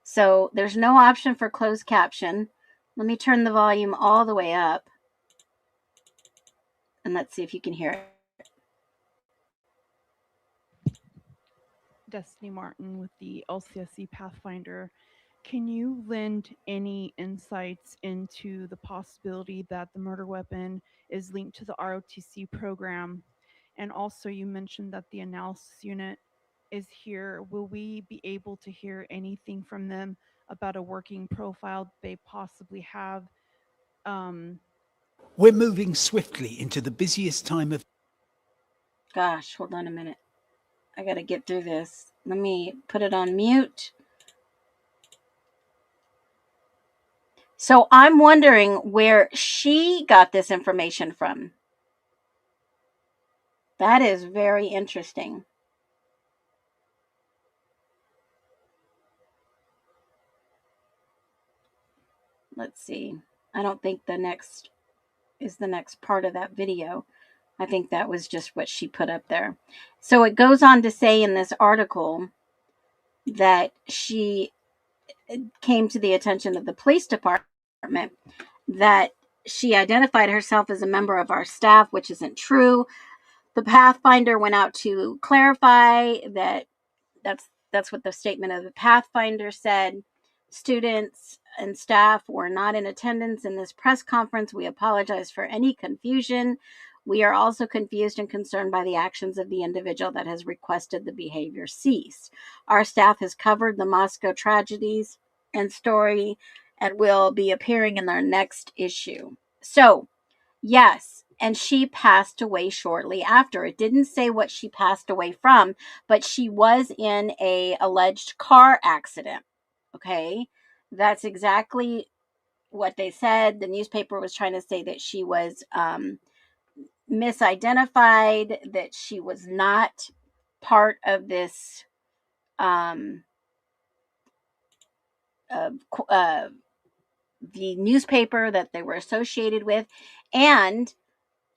So there's no option for closed caption. Let me turn the volume all the way up. And let's see if you can hear it. Destiny Martin with the LCSC Pathfinder. Can you lend any insights into the possibility that the murder weapon is linked to the ROTC program? And also, you mentioned that the analysis unit is here. Will we be able to hear anything from them about a working profile they possibly have? We're moving swiftly into the busiest time of. Gosh, hold on a minute. I got to get through this. Let me put it on mute. So I'm wondering where she got this information from. That is very interesting. Let's see. I don't think the next is the next part of that video. I think that was just what she put up there. So it goes on to say in this article that she came to the attention of the police department that she identified herself as a member of our staff, which isn't true. The Pathfinder went out to clarify that that's what the statement of the Pathfinder said. Students and staff were not in attendance in this press conference. We apologize for any confusion. We are also confused and concerned by the actions of the individual that has requested the behavior cease. Our staff has covered the Moscow tragedies and story and will be appearing in our next issue. So, yes, and she passed away shortly after. It didn't say what she passed away from, but she was in a alleged car accident. Okay? That's exactly what they said. The newspaper was trying to say that she was misidentified, that she was not part of this the newspaper that they were associated with. And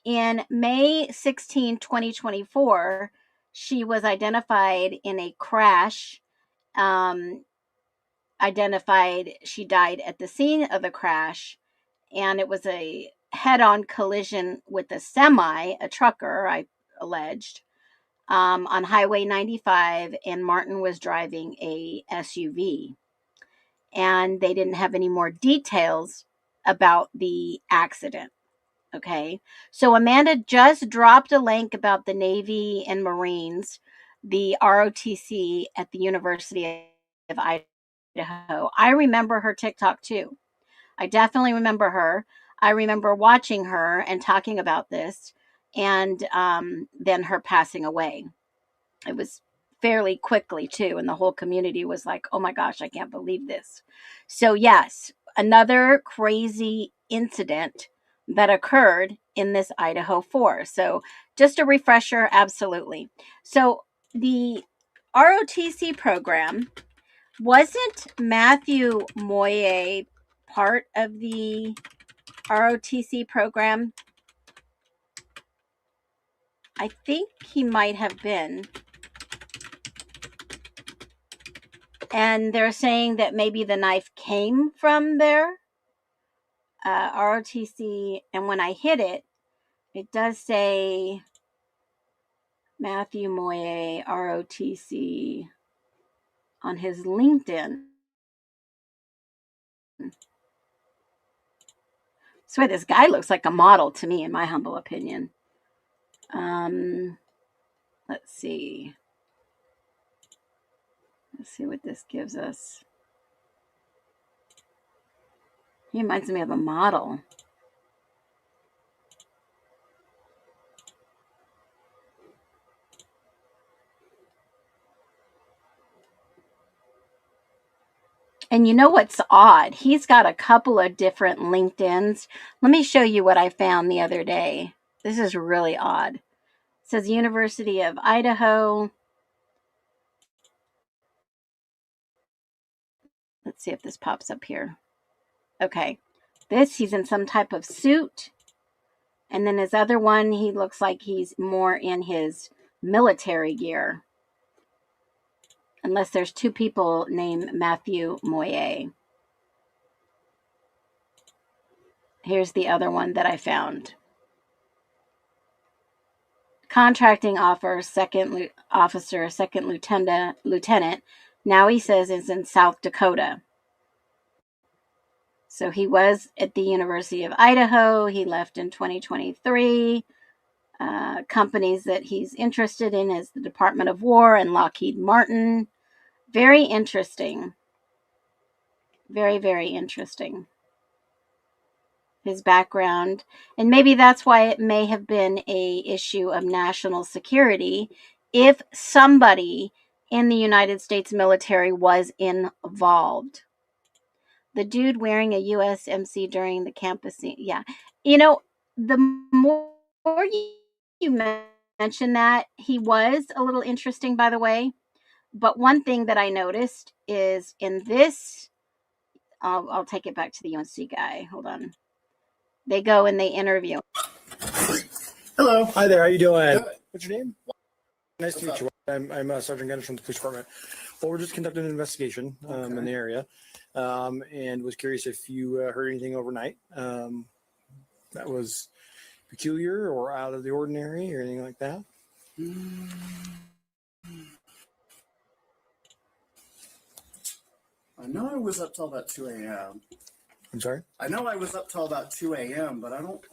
in May 16, 2024, she was identified in a crash. She died at the scene of the crash, and it was a head-on collision with a semi, a trucker, I alleged, on Highway 95, and Martin was driving a SUV. And they didn't have any more details about the accident. Okay. So Amanda just dropped a link about the Navy and Marines, the ROTC at the University of Idaho. I remember her TikTok too. I definitely remember her. I remember watching her and talking about this, and then her passing away. It was fairly quickly too, and the whole community was like, oh my gosh, I can't believe this. So yes, another crazy incident that occurred in this Idaho 4. So just a refresher, absolutely. So the ROTC program, wasn't Matthew Moye part of the ROTC program? I think he might have been. And they're saying that maybe the knife came from their ROTC. And when I hit it, it does say Matthew Moye, ROTC, on his LinkedIn. Swear, this guy looks like a model to me, in my humble opinion. Let's see. Let's see what this gives us. He reminds me of a model. And you know what's odd? He's got a couple of different LinkedIns. Let me show you what I found the other day. This is really odd. It says University of Idaho. Let's see if this pops up here. Okay. He's in some type of suit. And then his other one, he looks like he's more in his military gear. Unless there's two people named Matthew Moyer. Here's the other one that I found. Contracting officer, second lieutenant. Now he says is in South Dakota. So he was at the University of Idaho. He left in 2023. Companies that he's interested in is the Department of War and Lockheed Martin. Very interesting. Very, very interesting. His background. And maybe that's why it may have been a issue of national security if somebody in the United States military was involved. The dude wearing a USMC during the campus scene. Yeah. You know, the more you mention that, he was a little interesting, by the way. But one thing that I noticed is in this, I'll take it back to the UNC guy. Hold on. They go and they interview. Hello. Hi there. How you doing? Good. What's your name? Nice to meet you. I'm Sergeant Gunner from the police department. Well, we're just conducting an investigation in the area, and was curious if you heard anything overnight that was peculiar or out of the ordinary or anything like that. I know I was up till about 2 a.m. I'm sorry? I know I was up till about 2 a.m., but I don't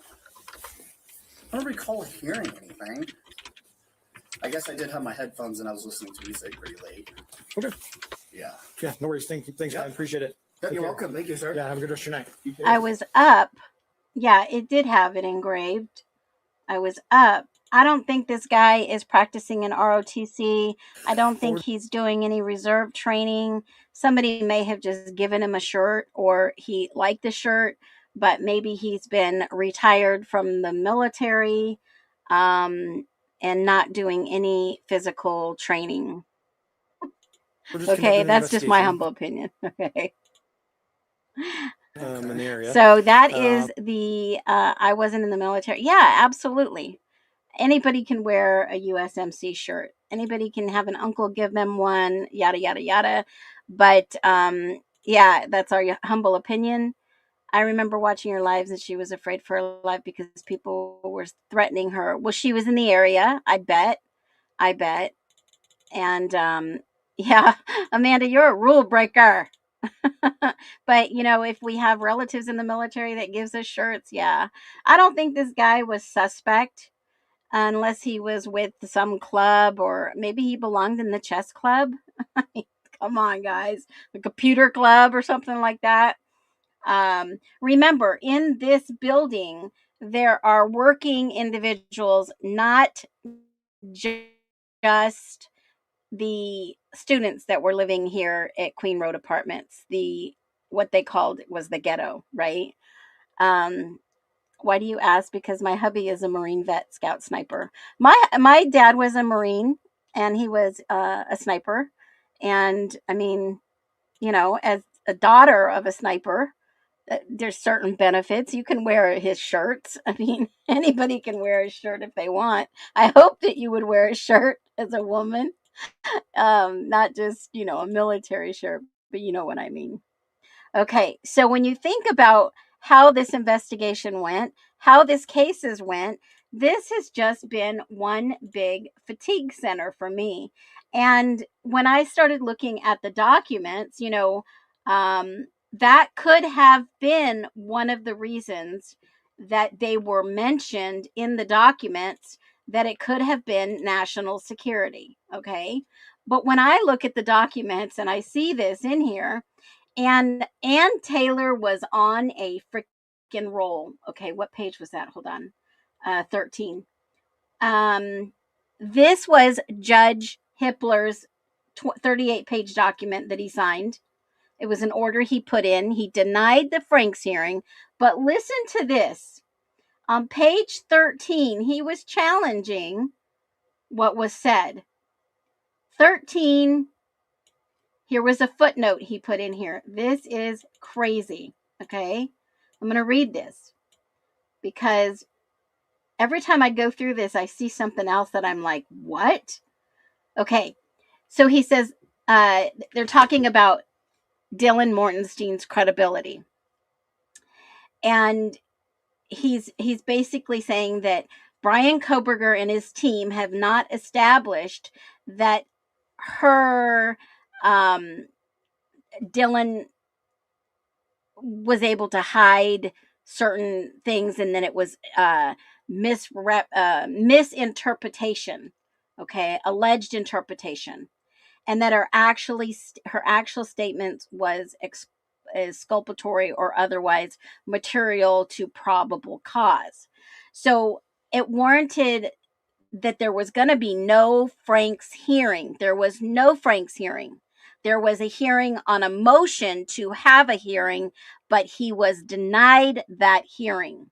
recall hearing anything. I guess I did have my headphones and I was listening to music pretty late. Okay. Yeah. Yeah, no worries. Thanks, man. Appreciate it. Yeah, Take you're care. welcome. Thank you, sir. Yeah, have a good rest of your night. I was up. Yeah, it did have it engraved. I was up. I don't think this guy is practicing in ROTC. I don't think he's doing any reserve training. Somebody may have just given him a shirt or he liked the shirt, but maybe he's been retired from the military and not doing any physical training. Okay, that's just my humble opinion. Okay. In the area. So that is the I wasn't in the military. Yeah, absolutely. Anybody can wear a USMC shirt. Anybody can have an uncle give them one, yada yada yada. But yeah, that's our humble opinion. I remember watching her lives and she was afraid for her life because people were threatening her. Well, she was in the area, I bet. And yeah, Amanda, you're a rule breaker. But you know, if we have relatives in the military that gives us shirts, yeah. I don't think this guy was suspect unless he was with some club or maybe he belonged in the chess club. Come on, guys. The computer club or something like that. Remember, in this building, there are working individuals, not just the students that were living here at Queen Road Apartments. What they called was the ghetto, right? Why do you ask? Because my hubby is a Marine vet, scout sniper. My dad was a Marine, and he was a sniper. And I mean, you know, as a daughter of a sniper, there's certain benefits. You can wear his shirts. I mean, anybody can wear his shirt if they want. I hope that you would wear a shirt as a woman, not just, you know, a military shirt, but you know what I mean. Okay, so when you think about how this investigation went, how this cases went, this has just been one big fatigue center for me. And when I started looking at the documents, you know, that could have been one of the reasons that they were mentioned in the documents, that it could have been national security. Okay. But when I look at the documents and I see this in here, and Ann Taylor was on a freaking roll. Okay, what page was that? Hold on. 13. This was Judge Hippler's 38-page document that he signed. It was an order he put in. He denied the Franks hearing. But listen to this. On page 13, he was challenging what was said. 13, here was a footnote he put in here. This is crazy, okay? I'm going to read this because every time I go through this, I see something else that I'm like, what? Okay, so he says they're talking about Dylan Mortenstein's credibility. And he's basically saying that Brian Koberger and his team have not established that her Dylan was able to hide certain things, and then it was misinterpretation, okay, alleged interpretation, and that her actual statements was exculpatory or otherwise material to probable cause. So it warranted that there was going to be no Franks hearing. There was no Franks hearing. There was a hearing on a motion to have a hearing, but he was denied that hearing.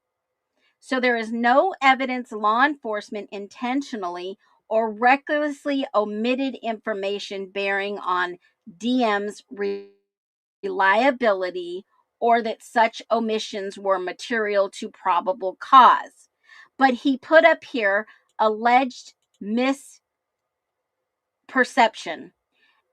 So there is no evidence law enforcement intentionally or recklessly omitted information bearing on DM's reliability or that such omissions were material to probable cause. But he put up here alleged misperception.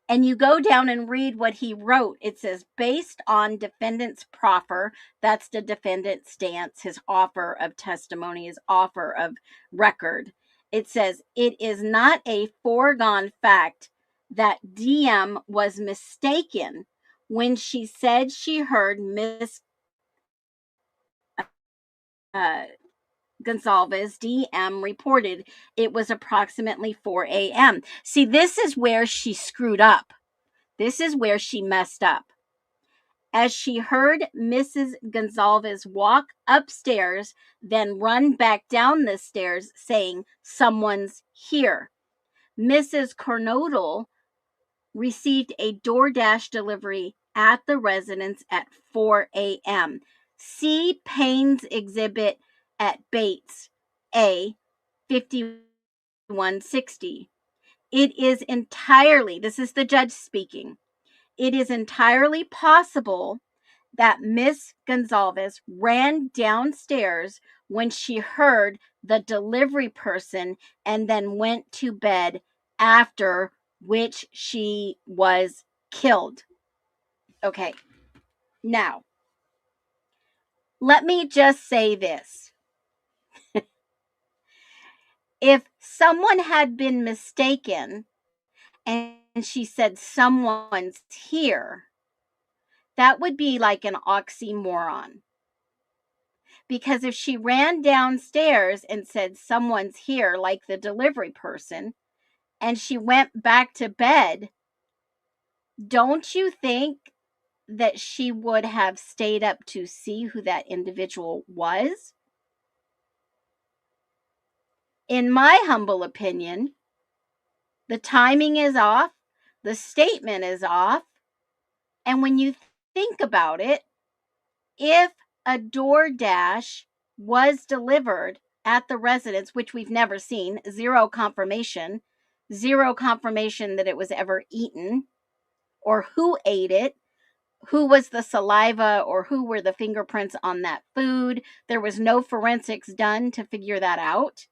And you go down and read what he wrote. It says, based on defendant's proffer, that's the defendant's stance, his offer of testimony, his offer of record. It says, it is not a foregone fact that DM was mistaken when she said she heard Miss Gonzalez, DM, reported it was approximately 4 a.m. See, this is where she screwed up. This is where she messed up. As she heard Mrs. Gonzalez walk upstairs, then run back down the stairs saying, someone's here. Mrs. Cornodle received a DoorDash delivery at the residence at 4 a.m. See Payne's exhibit at Bates A 5160. It is entirely, this is the judge speaking, it is entirely possible that Miss Gonzalez ran downstairs when she heard the delivery person and then went to bed, after which she was killed. Okay, now, let me just say this. If someone had been mistaken and she said someone's here, that would be like an oxymoron. Because if she ran downstairs and said someone's here, like the delivery person, and she went back to bed, don't you think that she would have stayed up to see who that individual was? In my humble opinion, the timing is off, the statement is off, and when you think about it, if a DoorDash was delivered at the residence, which we've never seen, zero confirmation that it was ever eaten, or who ate it, who was the saliva, or who were the fingerprints on that food. There was no forensics done to figure that out.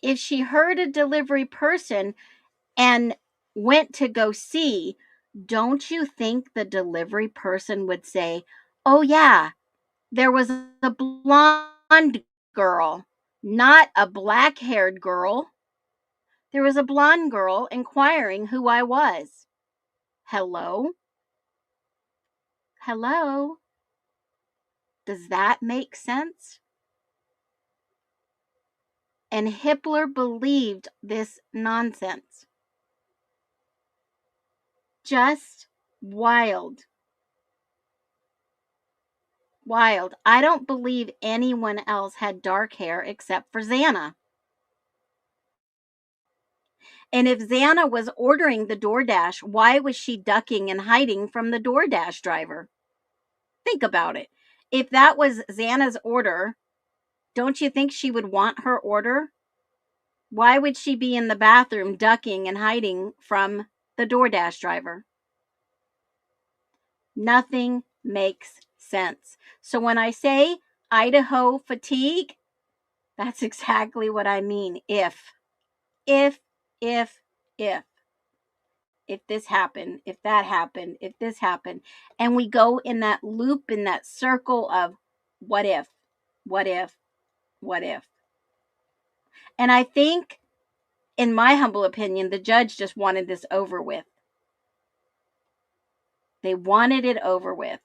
If she heard a delivery person and went to go see, don't you think the delivery person would say, oh yeah, there was a blonde girl, not a black-haired girl. There was a blonde girl inquiring who I was. Hello? Hello? Does that make sense? And Hitler believed this nonsense. Just wild. Wild. I don't believe anyone else had dark hair except for Xana. And if Xana was ordering the DoorDash, why was she ducking and hiding from the DoorDash driver? Think about it. If that was Xana's order, don't you think she would want her order? Why would she be in the bathroom ducking and hiding from the DoorDash driver? Nothing makes sense. So when I say Idaho fatigue, that's exactly what I mean. If this happened, if that happened, if this happened, and we go in that loop, in that circle of what if, what if, what if. And I think, in my humble opinion, the judge just wanted this over with. They wanted it over with.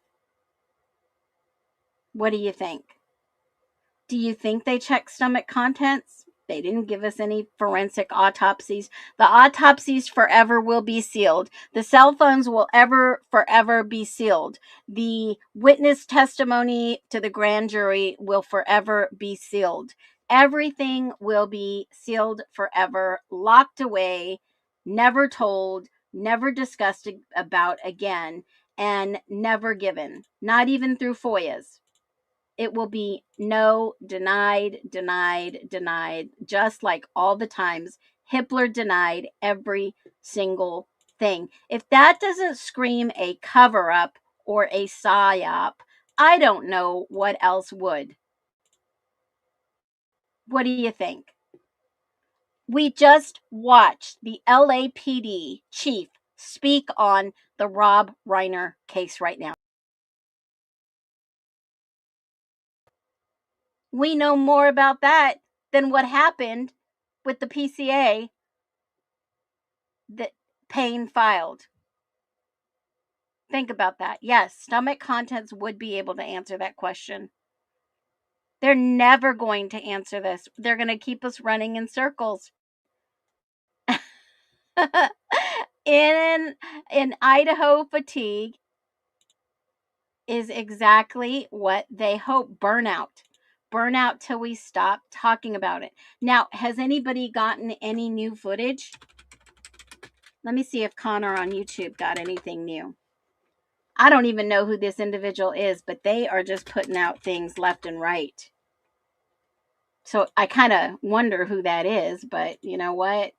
What do you think? Do you think they checked stomach contents? They didn't give us any forensic autopsies. The autopsies forever will be sealed. The cell phones will forever be sealed. The witness testimony to the grand jury will forever be sealed. Everything will be sealed forever, locked away, never told, never discussed about again, and never given, not even through FOIAs. It will be no, denied, denied, denied, just like all the times Hitler denied every single thing. If that doesn't scream a cover up or a psyop, I don't know what else would. What do you think? We just watched the LAPD chief speak on the Rob Reiner case right now. We know more about that than what happened with the PCA that Payne filed. Think about that. Yes, stomach contents would be able to answer that question. They're never going to answer this. They're going to keep us running in circles. in Idaho, fatigue is exactly what they hope. Burnout till we stop talking about it. Now, has anybody gotten any new footage? Let me see if Connor on YouTube got anything new. I don't even know who this individual is, but they are just putting out things left and right. So I kind of wonder who that is, but you know what?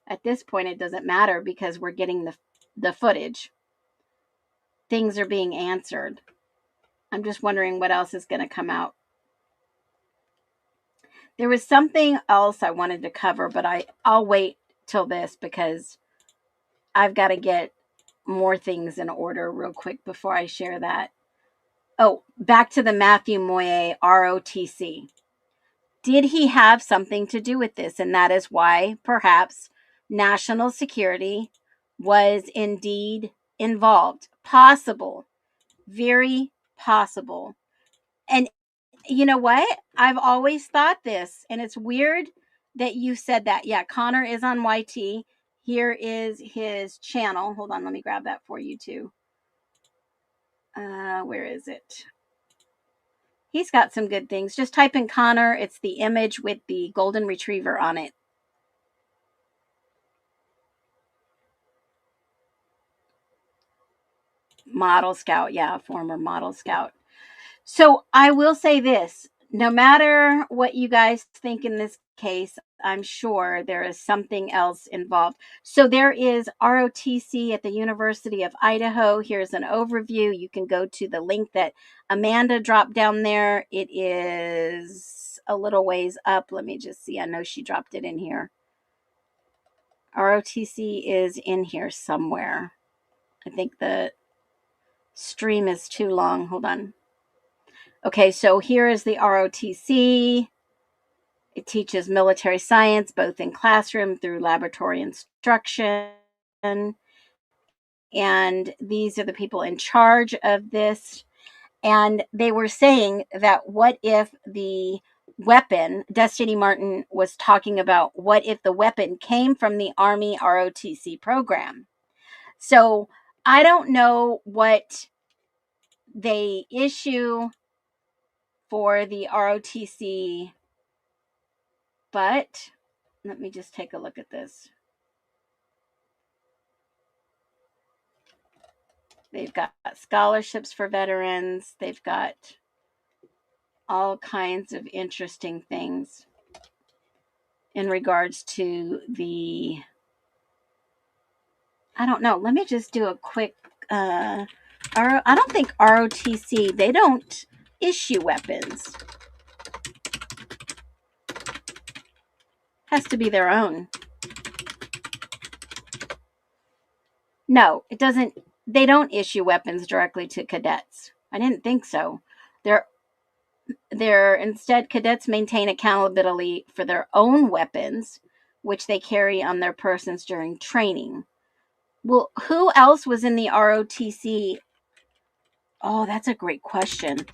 At this point, it doesn't matter because we're getting the footage. Things are being answered. I'm just wondering what else is going to come out. There was something else I wanted to cover, but I'll wait till this because I've got to get more things in order real quick before I share that. Oh, back to the Matthew Moye ROTC. Did he have something to do with this? And that is why perhaps national security was indeed involved. Possible. Very possible. And you know what? I've always thought this, and it's weird that you said that. Yeah, Connor is on YT. Here is his channel. Hold on, let me grab that for you too. Where is it? He's got some good things. Just type in Connor. It's the image with the golden retriever on it. Model Scout. Yeah, former Model Scout. So I will say this. No matter what you guys think in this case, I'm sure there is something else involved. So there is ROTC at the University of Idaho. Here's an overview. You can go to the link that Amanda dropped down there. It is a little ways up. Let me just see. I know she dropped it in here. ROTC is in here somewhere. I think the stream is too long. Hold on. Okay, so here is the ROTC. It teaches military science both in classroom through laboratory instruction. And these are the people in charge of this. And they were saying that what if the weapon, Destiny Martin was talking about what if the weapon came from the Army ROTC program. So I don't know what they issue for the ROTC, but let me just take a look at this. They've got scholarships for veterans. They've got all kinds of interesting things in regards to the, I don't know. Let me just do a quick, I don't think ROTC, they don't issue weapons. Has to be their own. No, it doesn't. They don't issue weapons directly to cadets. I didn't think so. They're instead, cadets maintain accountability for their own weapons, which they carry on their persons during training. Well, who else was in the ROTC? Oh, that's a great question.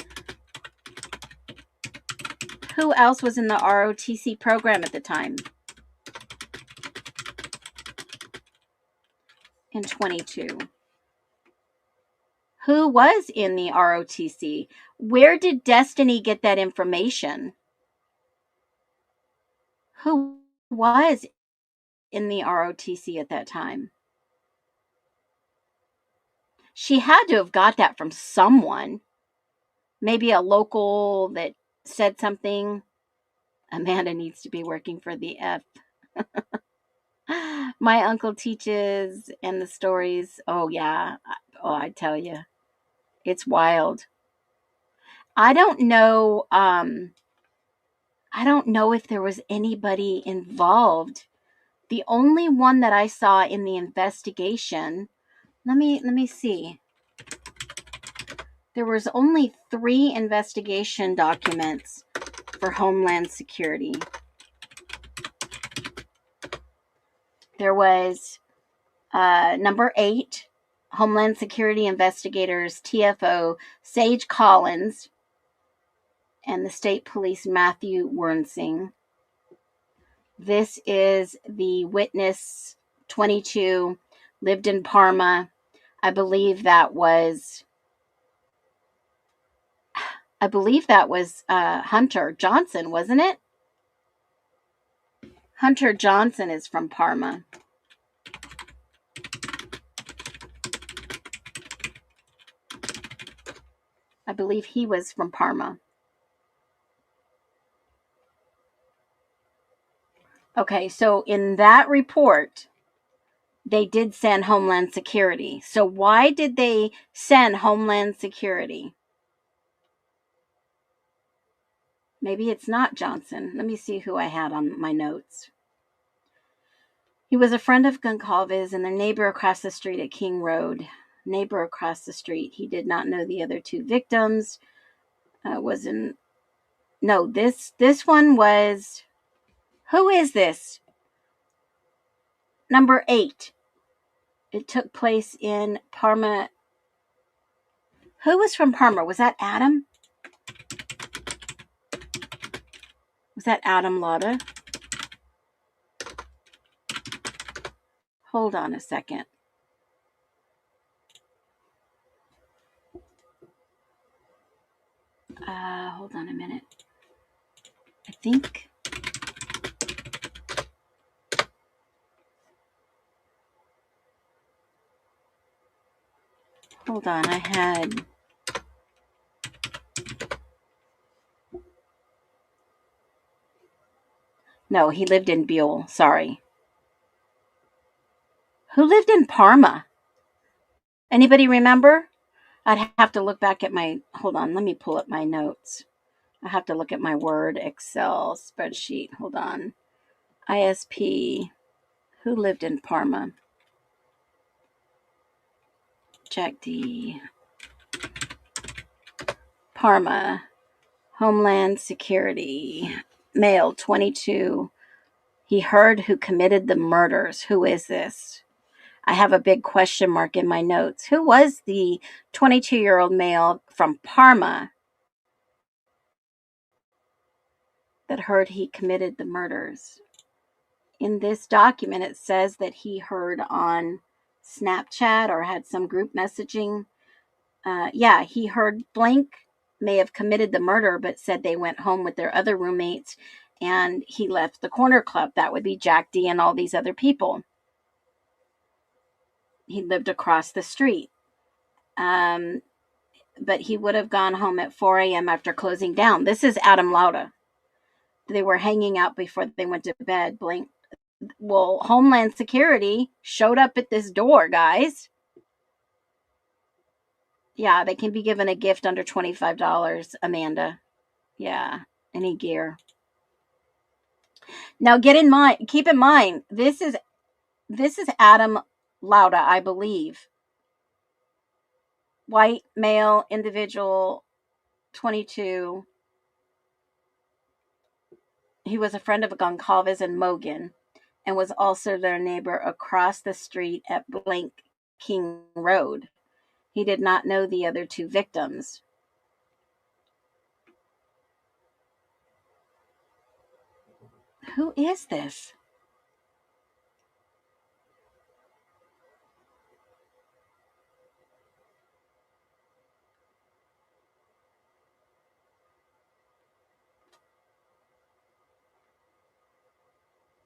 Who else was in the ROTC program at the time? In 22. Who was in the ROTC? Where did Destiny get that information? Who was in the ROTC at that time? She had to have got that from someone. Maybe a local that said something. Amanda needs to be working for the F. My uncle teaches, and the stories. Oh, yeah. Oh, I tell you. It's wild. I don't know. I don't know if there was anybody involved. The only one that I saw in the investigation, let me see. There was only 3 investigation documents for Homeland Security. There was number 8, Homeland Security investigators TFO Sage Collins and the State Police Matthew Wernsing. This is the witness 22, lived in Parma. I believe that was Hunter Johnson, wasn't it? Hunter Johnson is from Parma. I believe he was from Parma. Okay, so in that report, they did send Homeland Security. So why did they send Homeland Security? Maybe it's not Johnson. Let me see who I had on my notes. He was a friend of Goncalves and their neighbor across the street at King Road. Neighbor across the street. He did not know the other 2 victims. This one was, who is this? Number 8. It took place in Parma. Who was from Parma? Was that Adam? Was that Adam Lotta? Hold on a second. Hold on a minute. I think. Hold on, I had. No, he lived in Buell. Sorry. Who lived in Parma? Anybody remember? I'd have to look back at my. Hold on, let me pull up my notes. I have to look at my Word, Excel spreadsheet. Hold on. ISP. Who lived in Parma? Jack D. Parma. Homeland Security. Male, 22. He heard who committed the murders. Who is this? I have a big question mark in my notes. Who was the 22-year-old male from Parma that heard he committed the murders? In this document, it says that he heard on Snapchat or had some group messaging. He heard blank may have committed the murder, but said they went home with their other roommates and he left the corner club. That would be Jack D and all these other people. He lived across the street. But he would have gone home at 4 a.m. after closing down. This is Adam Lauda. They were hanging out before they went to bed. Well, Homeland Security showed up at this door, guys. Yeah, they can be given a gift under $25, Amanda. Yeah, any gear. Now keep in mind, this is Adam Lauda, I believe. White, male, individual, 22. He was a friend of Goncalves and Mogan and was also their neighbor across the street at Blank King Road. He did not know the other two victims. Who is this?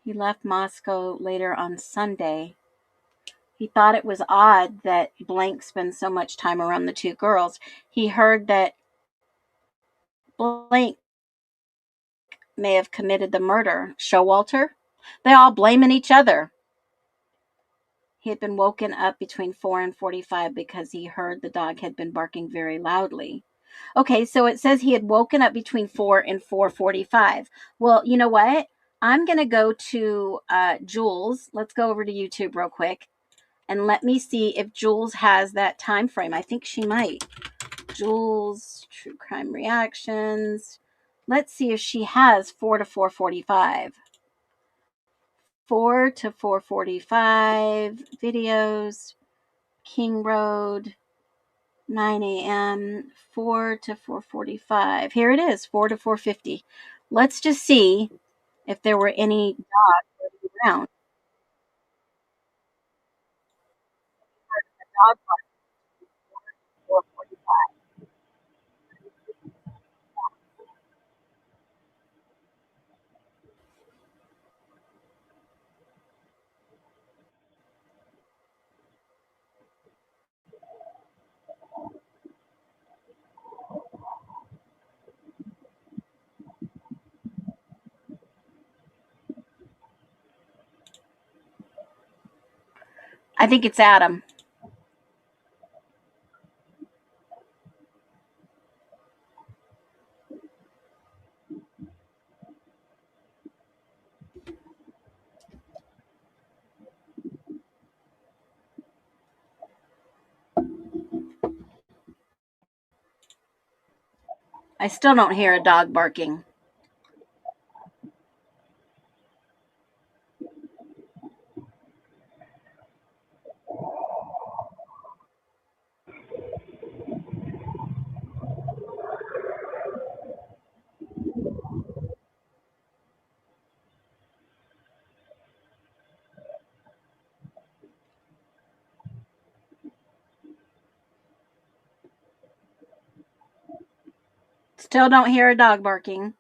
He left Moscow later on Sunday. He thought it was odd that Blank spends so much time around the two girls. He heard that Blank may have committed the murder. Showalter? They all blaming each other. He had been woken up between 4 and 45 because he heard the dog had been barking very loudly. Okay, so it says he had woken up between 4 and 4:45. Well, you know what? I'm going to go to Jules. Let's go over to YouTube real quick and let me see if Jules has that time frame. I think she might. Jules, True Crime Reactions. Let's see if she has 4 to 4:45. 4 to 4:45 videos. King Road, 9 a.m., 4 to 4:45. Here it is, 4 to 4:50. Let's just see if there were any dogs around. Dog park, 4:45. I think it's Adam. I still don't hear a dog barking. Still don't hear a dog barking.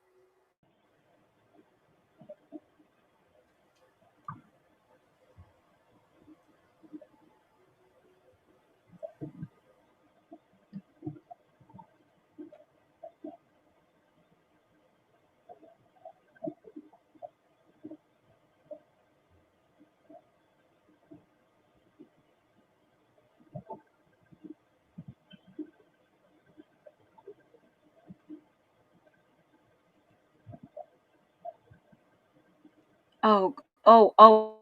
Oh, oh, oh,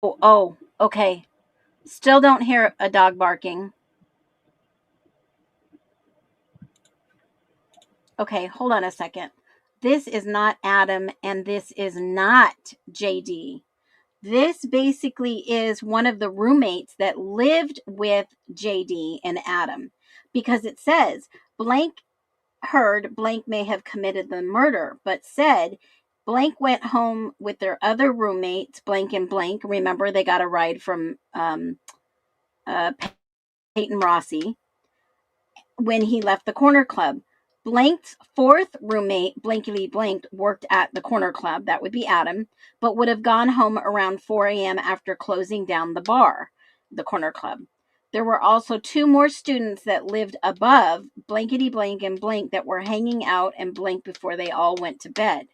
oh, okay. Still don't hear a dog barking. Okay, hold on a second. This is not Adam and this is not JD. This basically is one of the roommates that lived with JD and Adam because it says blank heard blank may have committed the murder, but said blank went home with their other roommates, blank and blank. Remember, they got a ride from Peyton Rossi when he left the corner club. Blank's fourth roommate, blankly blanked, worked at the corner club. That would be Adam, but would have gone home around 4 a.m. after closing down the bar, the corner club. there were also 2 more students that lived above blankety blank and blank that were hanging out and blank before they all went to bed.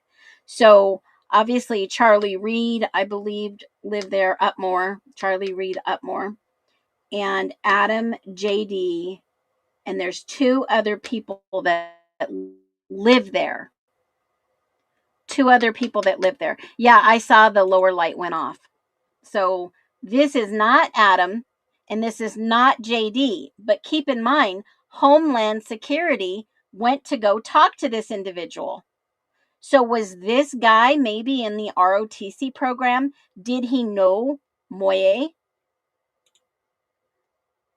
So obviously Charlie Reed, I believed, lived there, Upmore, Charlie Reed Upmore, and Adam JD, and there's 2 other people that live there. 2 other people that live there. Yeah, I saw the lower light went off. So this is not Adam and this is not JD, but keep in mind, Homeland Security went to go talk to this individual. So was this guy maybe in the ROTC program? Did he know Moye?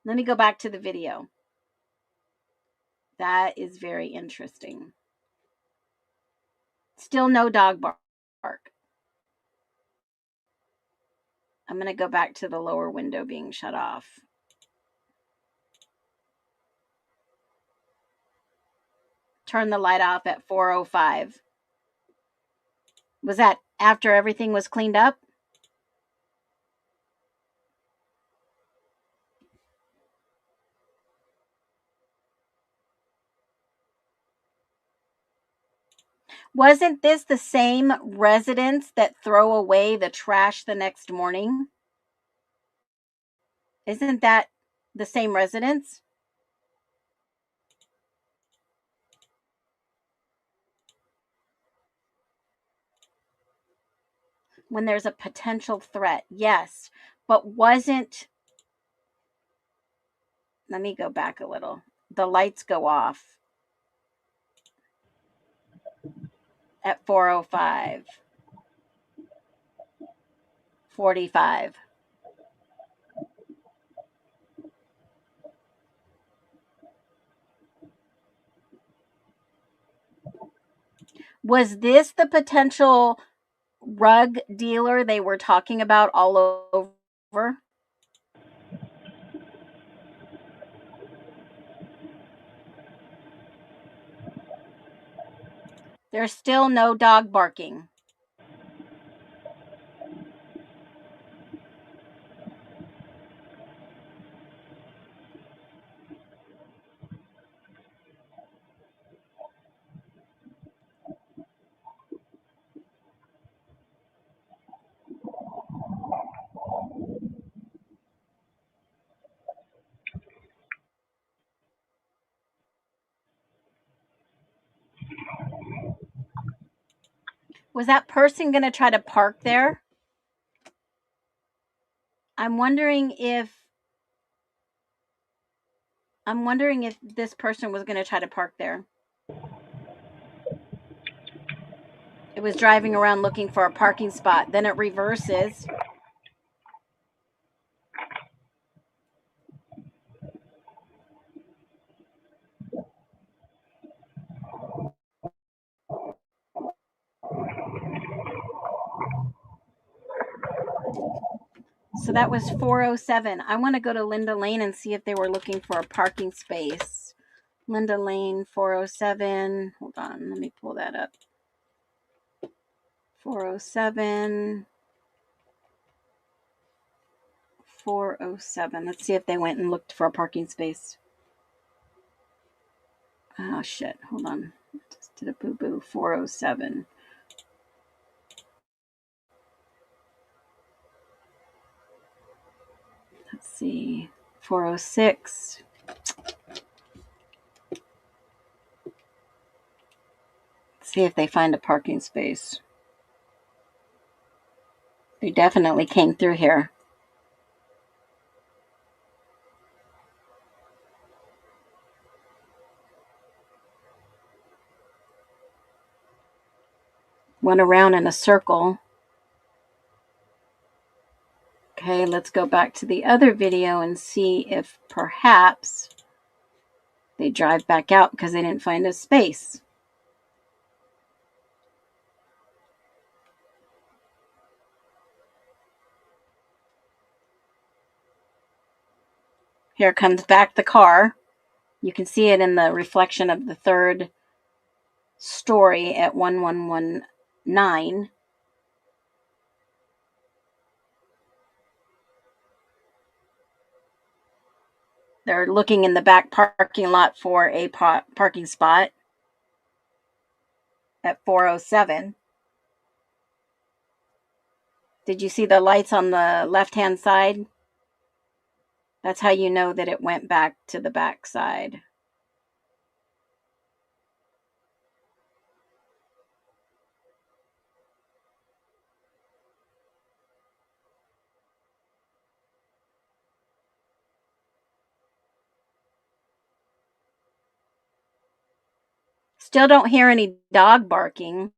Let me go back to the video. That is very interesting. Still no dog bark. I'm going to go back to the lower window being shut off. Turn the light off at 4:05. Was that after everything was cleaned up? Wasn't this the same residents that throw away the trash the next morning? Isn't that the same residents? When there's a potential threat, yes. But wasn't... Let me go back a little. The lights go off at 4:05. 45. Was this the potential rug dealer they were talking about all over? There's still no dog barking. Was that person going to try to park there? I'm wondering if this person was going to try to park there. It was driving around looking for a parking spot. Then it reverses. So that was 4:07. I want to go to Linda Lane and see if they were looking for a parking space. Linda Lane, 4:07. Hold on, let me pull that up. 4:07. 4:07. Let's see if they went and looked for a parking space. Oh, shit. Hold on. Just did a boo-boo. 4:07. Let's see. 4:06. See if they find a parking space. They definitely came through here. Went around in a circle. Okay, let's go back to the other video and see if perhaps they drive back out because they didn't find a space. Here comes back the car. You can see it in the reflection of the third story at 1119. They're looking in the back parking lot for a parking spot at 4:07. Did you see the lights on the left-hand side? That's how you know that it went back to the back side. Still don't hear any dog barking.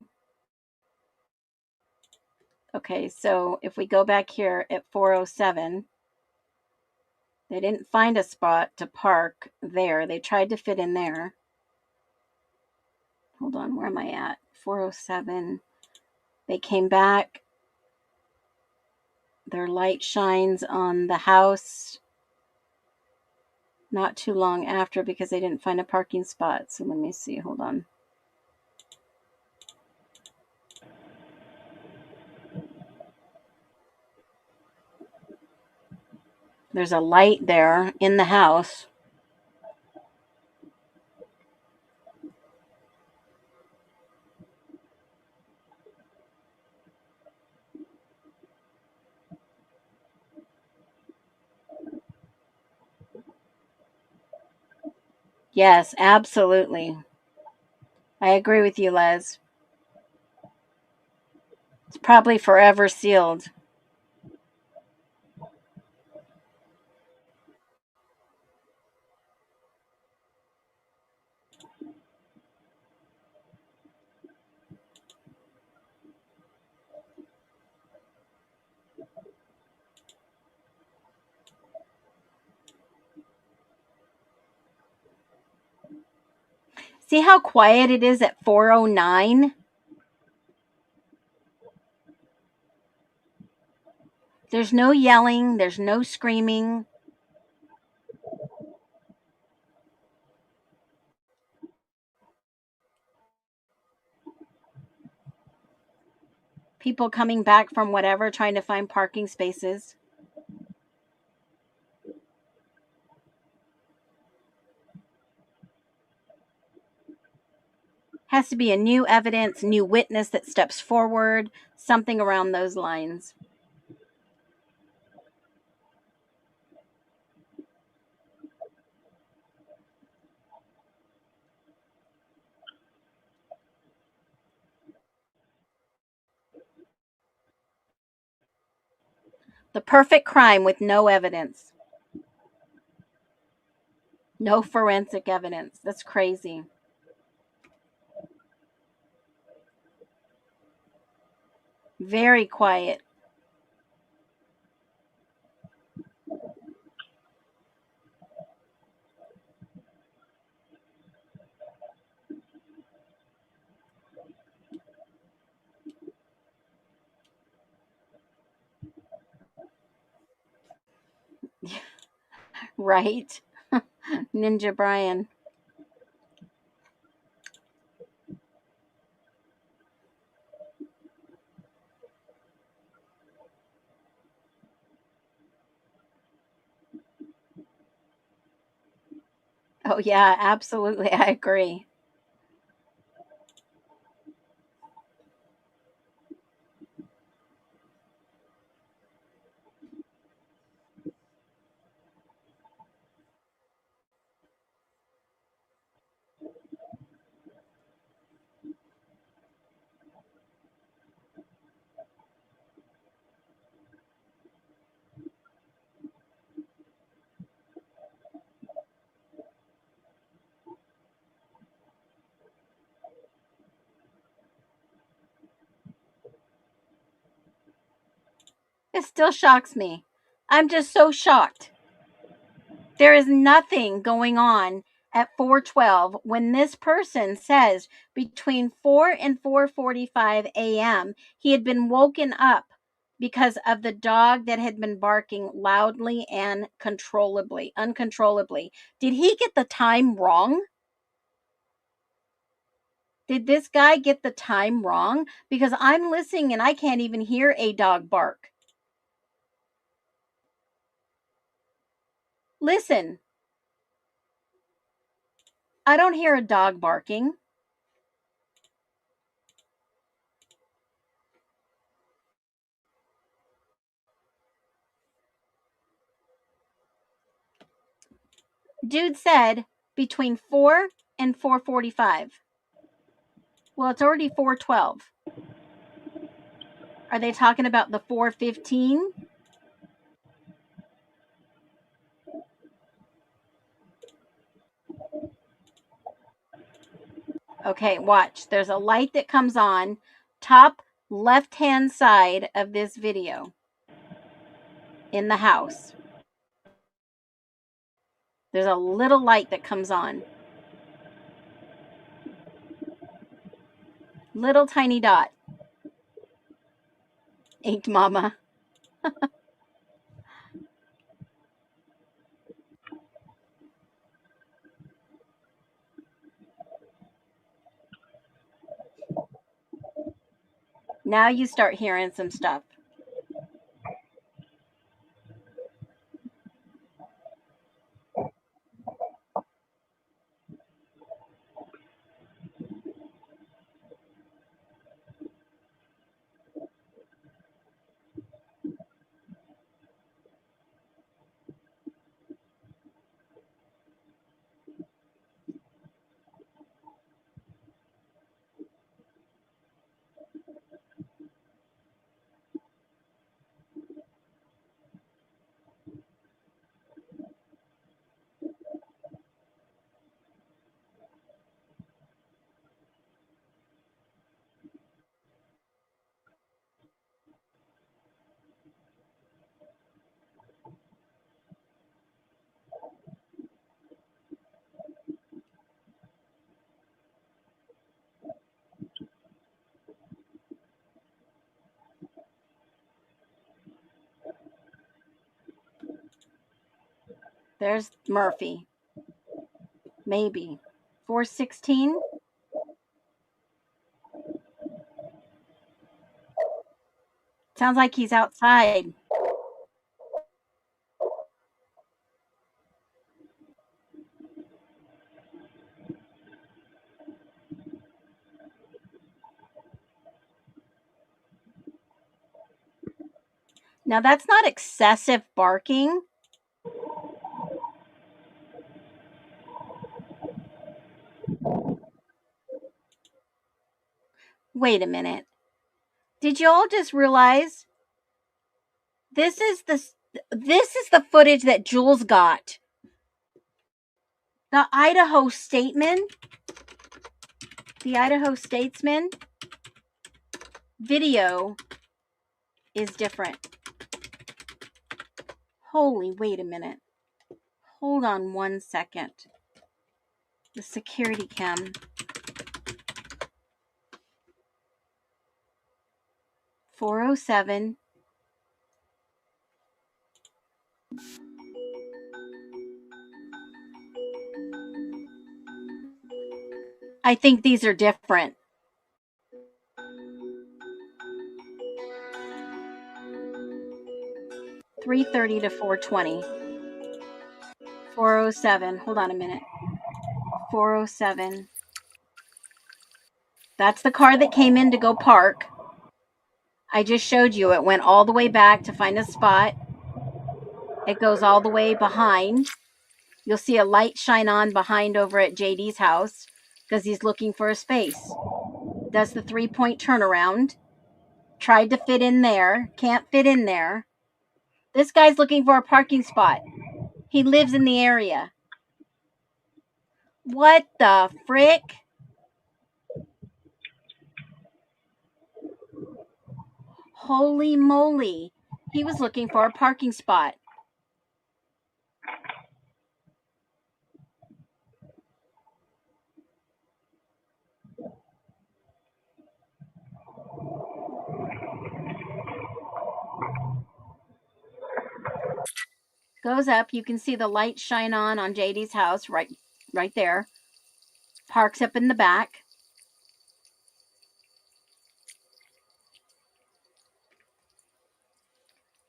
Okay, so if we go back here at 4:07, they didn't find a spot to park there. They tried to fit in there. Hold on, where am I at? 4:07. They came back. Their light shines on the house not too long after because they didn't find a parking spot. So let me see. Hold on. There's a light there in the house. Yes, absolutely. I agree with you, Les. It's probably forever sealed. See how quiet it is at 4:09? There's no yelling, there's no screaming. People coming back from whatever, trying to find parking spaces. Has to be a new evidence, new witness that steps forward, something around those lines. The perfect crime with no evidence. No forensic evidence. That's crazy. Very quiet. Right? Ninja Brian. Oh, yeah, absolutely. I agree. It still shocks me. I'm just so shocked. There is nothing going on at 4:12 when this person says between 4 and 4:45 a.m. he had been woken up because of the dog that had been barking loudly and uncontrollably. Did he get the time wrong? Did this guy get the time wrong? Because I'm listening and I can't even hear a dog bark. Listen. I don't hear a dog barking. Dude said between 4 and 4:45. Well, it's already 4:12. Are they talking about the 4:15? Okay, watch. There's a light that comes on top left-hand side of this video in the house. There's a little light that comes on. Little tiny dot. Inked mama. Now you start hearing some stuff. There's Murphy. Maybe. 4:16. Sounds like he's outside. Now that's not excessive barking. Wait a minute. Did you all just realize this is the footage that Jules got? The Idaho Statesman video is different. Holy, wait a minute. Hold on 1 second. The security cam. .407. I think these are different. .330 to 420. 407. Hold on a minute. 407. That's the car that came in to go park. I just showed you. It went all the way back to find a spot. It goes all the way behind. You'll see a light shine on behind over at JD's house because he's looking for a space. Does the 3-point turnaround. Tried to fit in there. Can't fit in there. This guy's looking for a parking spot. He lives in the area. What the frick? Holy moly. He was looking for a parking spot. Goes up. You can see the light shine on JD's house right there. Parks up in the back.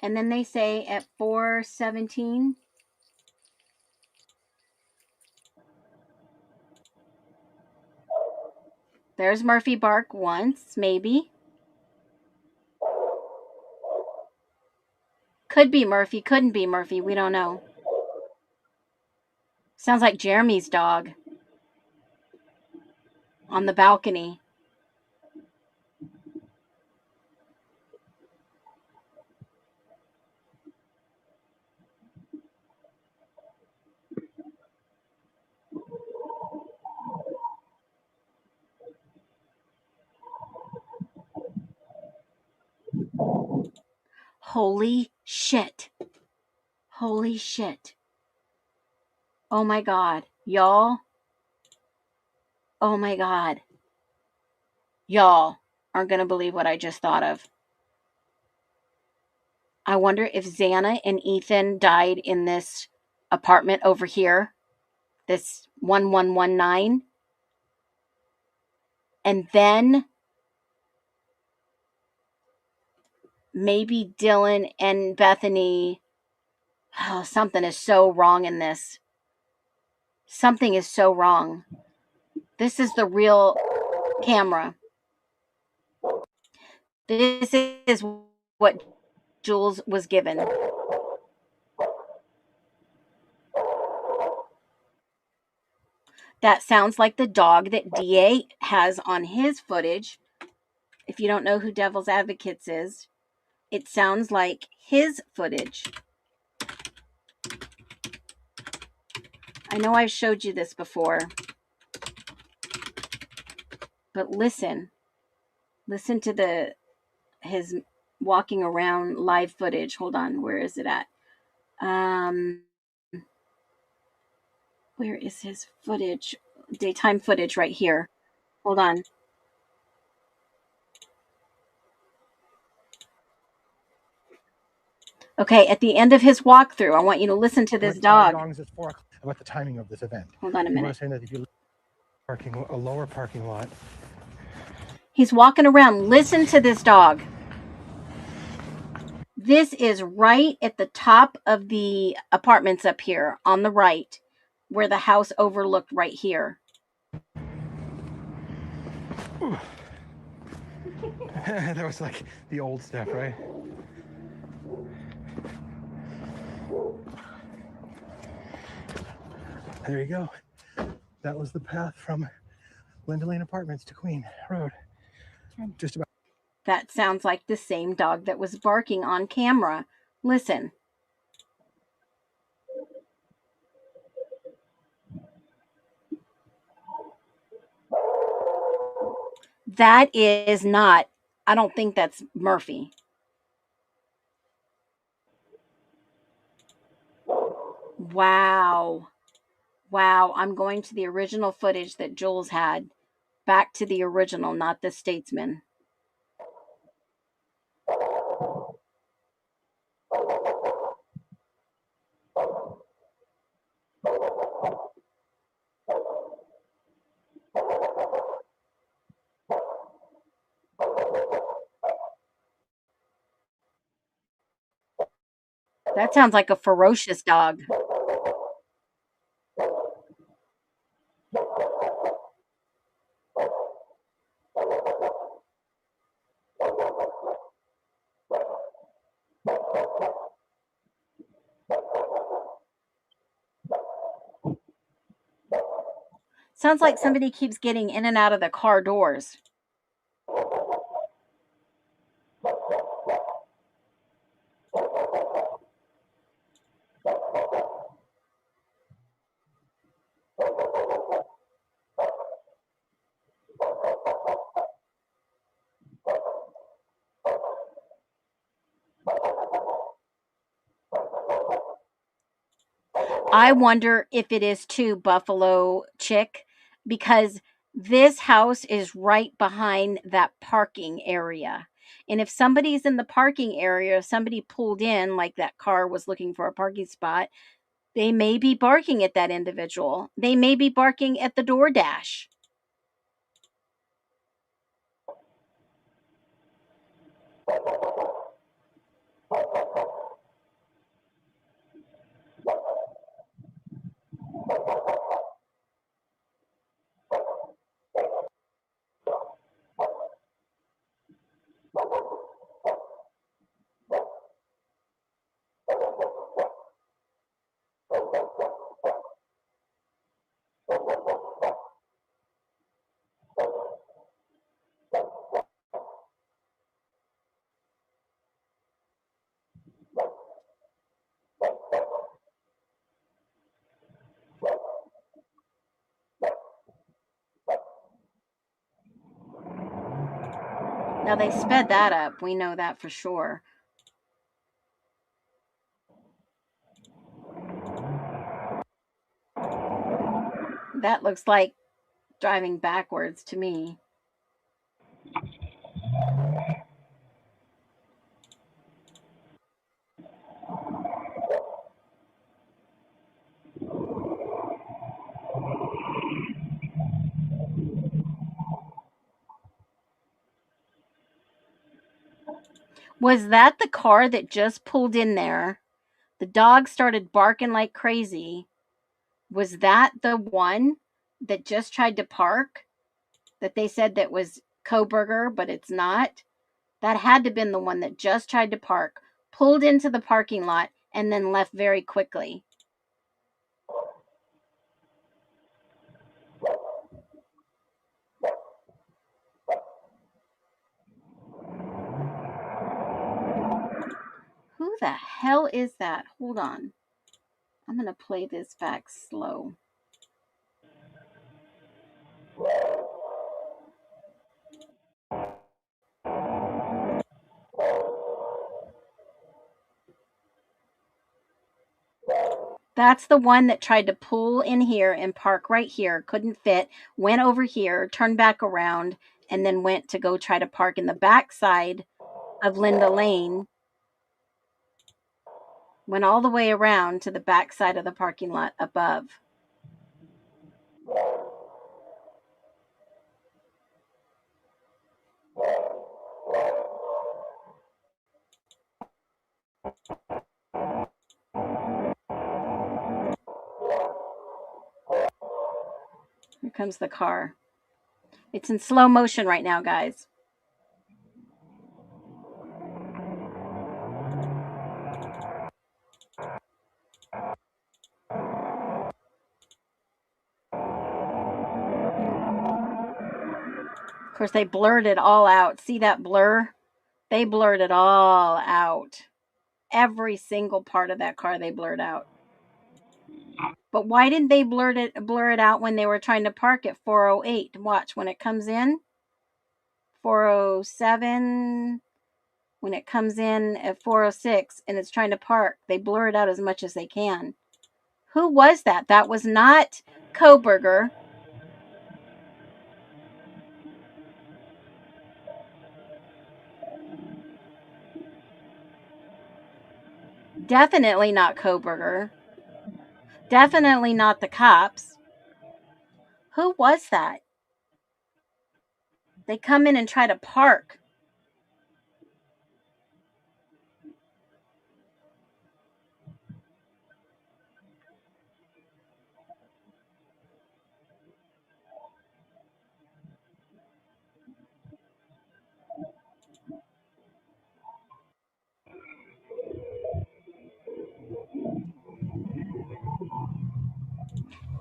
And then they say at 4:17. There's Murphy bark once, maybe. Could be Murphy, couldn't be Murphy. We don't know. Sounds like Jeremy's dog on the balcony. Holy shit. Holy shit. Oh my God. Y'all. Oh my God. Y'all aren't going to believe what I just thought of. I wonder if Xana and Ethan died in this apartment over here, this 1119. And then maybe Dylan and Bethany. Oh, something is so wrong in this. Something is so wrong. This is the real camera. This is what Jules was given. That sounds like the dog that DA has on his footage. If you don't know who Devil's Advocates is, it sounds like his footage. I know I've showed you this before, but listen to his walking around live footage. Hold on, where is it at? Where is his footage? Daytime footage right here. Hold on. Okay, at the end of his walkthrough, I want you to listen to this dog. About the timing of this event. Hold on a People minute. are saying that if you parking a lower parking lot. He's walking around. Listen to this dog. This is right at the top of the apartments up here on the right, where the house overlooked right here. That was like the old stuff, right? There you go. That was the path from Linda Lane Apartments to Queen Road. Just about. That sounds like the same dog that was barking on camera. Listen. That is not, I don't think that's Murphy. Wow. Wow. I'm going to the original footage that Jules had. Back to the original, not the Statesman. That sounds like a ferocious dog. Sounds like somebody keeps getting in and out of the car doors. I wonder if it is too Buffalo Chick, because this house is right behind that parking area. And if somebody's in the parking area, somebody pulled in, like that car was looking for a parking spot, they may be barking at that individual. They may be barking at the DoorDash. Now they sped that up. We know that for sure. That looks like driving backwards to me. Was that the car that just pulled in there? The dog started barking like crazy. Was that the one that just tried to park? That they said that was Koberger, but it's not? That had to have been the one that just tried to park, pulled into the parking lot, and then left very quickly. Who the hell is that? Hold on. I'm going to play this back slow. That's the one that tried to pull in here and park right here, couldn't fit, went over here, turned back around, and then went to go try to park in the backside of Linda Lane. Went all the way around to the backside of the parking lot above. Here comes the car. It's in slow motion right now, guys. Of course, they blurred it all out. See that blur? They blurred it all out. Every single part of that car they blurred out. But why didn't they blur it out when they were trying to park at 408? Watch, when it comes in, 407, when it comes in at 406 and it's trying to park, they blur it out as much as they can. Who was that? That was not Koberger. Definitely not Koberger. Definitely not the cops. Who was that? They come in and try to park.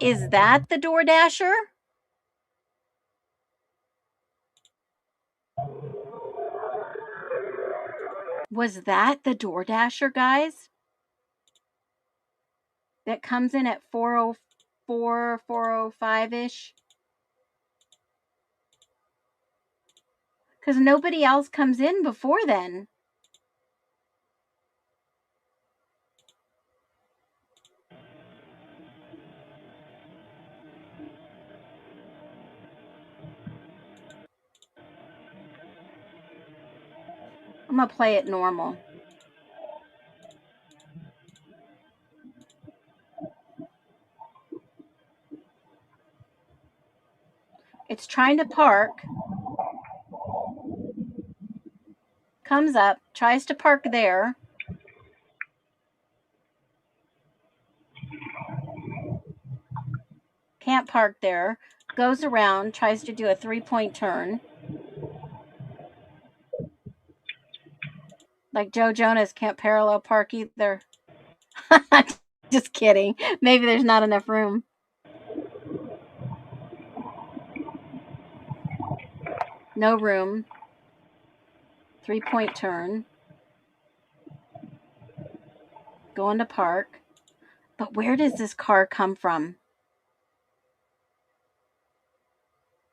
Is that the DoorDasher? Was that the DoorDasher, guys? That comes in at 404, 405-ish? Because nobody else comes in before then. I'm going to play it normal. It's trying to park. Comes up, tries to park there. Can't park there. Goes around, tries to do a 3-point turn. Like Joe Jonas can't parallel park either. Just kidding. Maybe there's not enough room. No room. 3-point turn. Going to park. But where does this car come from?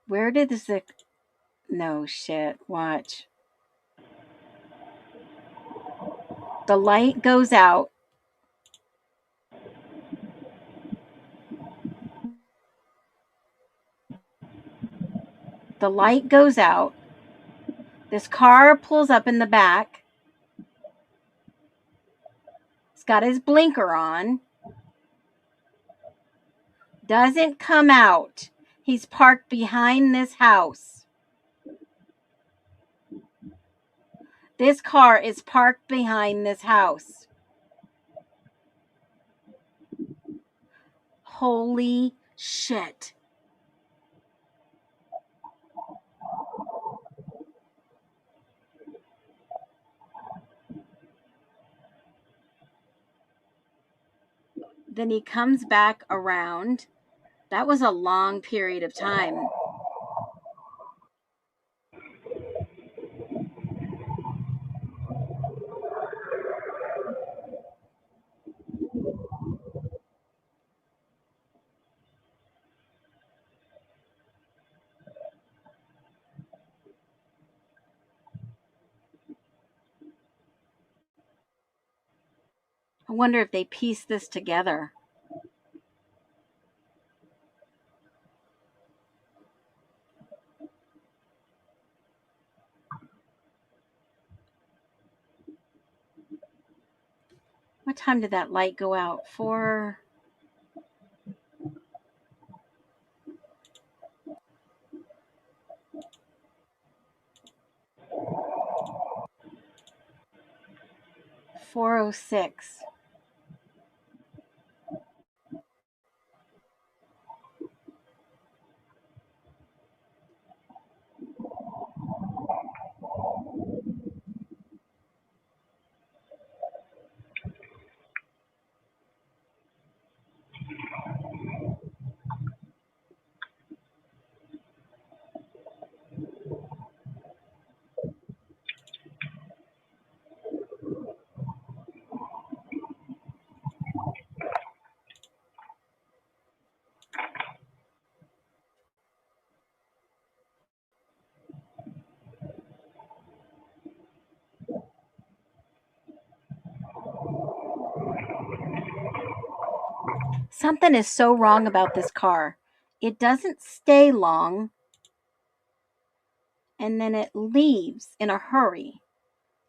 Where did this... No shit. Watch. The light goes out. The light goes out. This car pulls up in the back. He's got his blinker on. Doesn't come out. He's parked behind this house. This car is parked behind this house. Holy shit. Then he comes back around. That was a long period of time. I wonder if they pieced this together. What time did that light go out? 4. $4:06. Something is so wrong about this car. It doesn't stay long, and then it leaves in a hurry.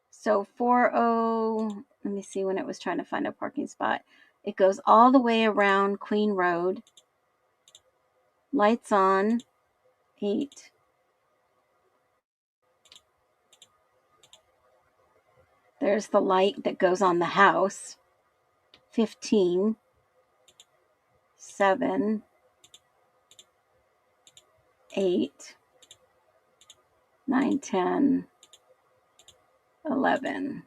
So 40, let me see when it was trying to find a parking spot. It goes all the way around Queen Road. Lights on. 8. There's the light that goes on the house. 15. 7. 8. 9, 10. 11.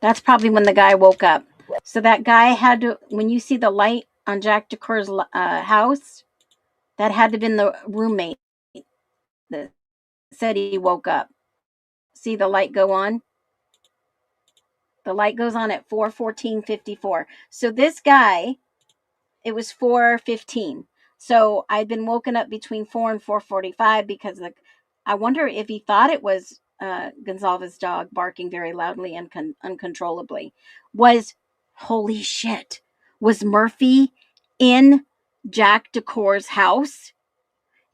That's probably when the guy woke up. So that guy had to, when you see the light on Jack DeCour's house, that had to have been the roommate that said he woke up. See the light go on? The light goes on at 4:14:54. So this guy, it was 4:15. So I'd been woken up between 4 and 4:45 because I wonder if he thought it was Gonzalez's dog barking very loudly and uncontrollably. Holy shit, was Murphy in Jack DeCour's house?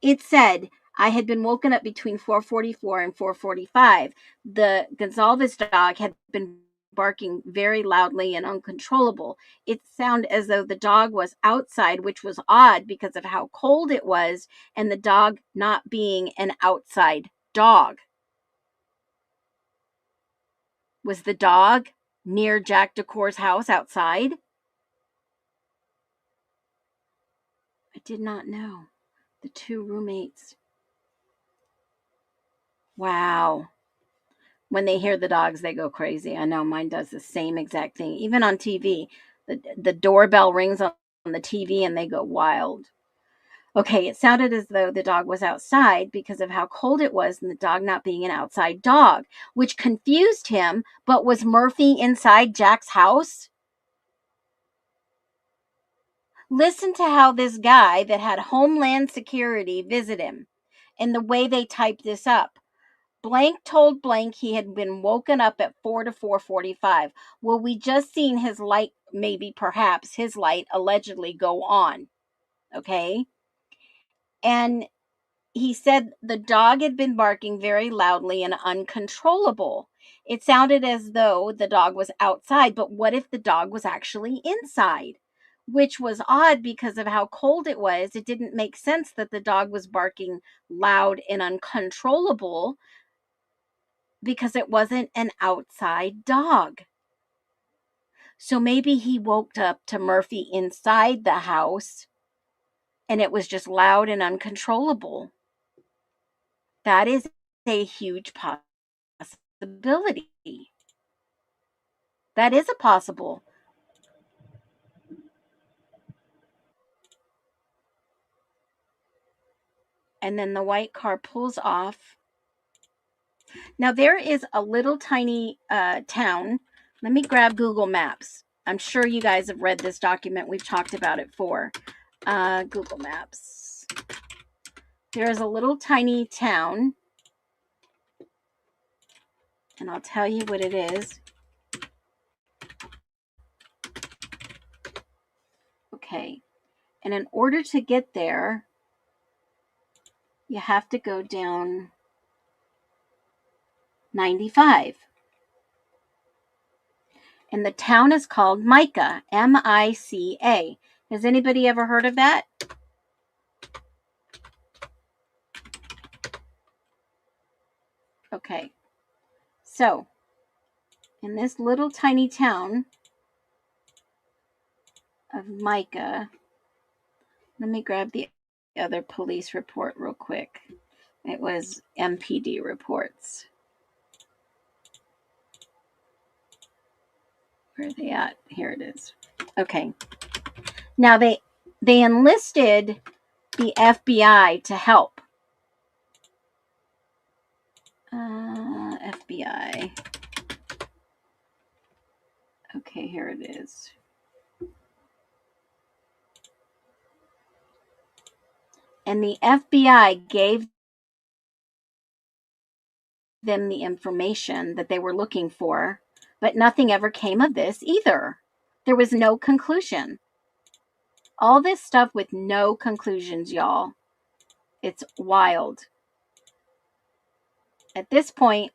It said I had been woken up between 4:44 and 4:45. The Gonzalez dog had been barking very loudly and uncontrollable. It sounded as though the dog was outside, which was odd because of how cold it was and the dog not being an outside dog. Was the dog near Jack DeCour's house outside? I did not know. The 2 roommates. Wow. When they hear the dogs, they go crazy. I know mine does the same exact thing. Even on TV, the doorbell rings on the TV and they go wild. Okay, it sounded as though the dog was outside because of how cold it was and the dog not being an outside dog, which confused him. But was Murphy inside Jack's house? Listen to how this guy that had Homeland Security visit him in the way they typed this up. Blank told blank he had been woken up at 4 to 4:45. Well, we just seen his light, maybe perhaps his light allegedly go on. Okay? And he said the dog had been barking very loudly and uncontrollable. It sounded as though the dog was outside, but what if the dog was actually inside? Which was odd because of how cold it was. It didn't make sense that the dog was barking loud and uncontrollable because it wasn't an outside dog. So maybe he woke up to Murphy inside the house and it was just loud and uncontrollable. That is a huge possibility. That is a possible. And then the white car pulls off. Now there is a little tiny town. Let me grab Google Maps. I'm sure you guys have read this document. We've talked about it for Google Maps. There is a little tiny town. And I'll tell you what it is. Okay. And in order to get there, you have to go down 95. And the town is called Mica, M-I-C-A. Has anybody ever heard of that? Okay. So, in this little tiny town of Mica, let me grab the other police report real quick. It was MPD reports. Where are they at? Here it is. Okay. Now they enlisted the FBI to help. FBI. Okay, here it is. And the FBI gave them the information that they were looking for, but nothing ever came of this either. There was no conclusion. All this stuff with no conclusions, y'all. It's wild. At this point,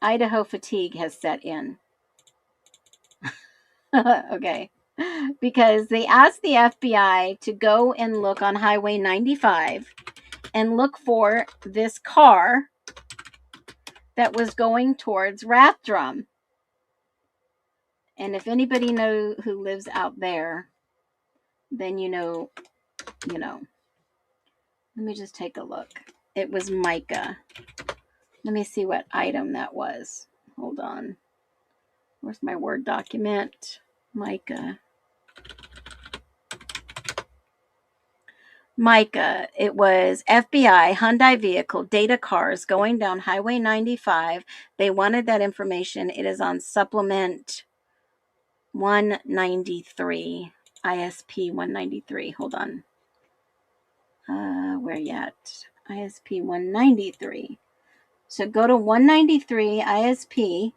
Idaho fatigue has set in. Okay. Because they asked the FBI to go and look on Highway 95 and look for this car that was going towards Rathdrum. And if anybody knows who lives out there, then you know. Let me just take a look. It was Mica. Let me see what item that was. Hold on. Where's my Word document? Mica. Mica. It was FBI, Hyundai vehicle, data cars going down Highway 95. They wanted that information. It is on supplement 193. ISP 193. Hold on. Where yet? ISP 193. So go to 193 ISP,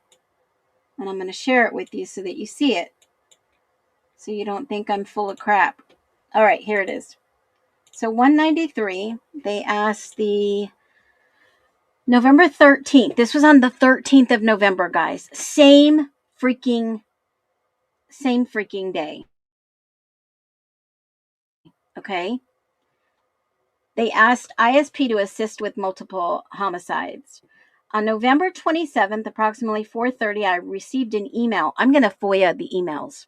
and I'm going to share it with you so that you see it. So you don't think I'm full of crap. All right, here it is. So 193, they asked the November 13th. This was on the 13th of November, guys. Same freaking day. Okay? They asked ISP to assist with multiple homicides. On November 27th, approximately 4:30, I received an email. I'm going to FOIA the emails.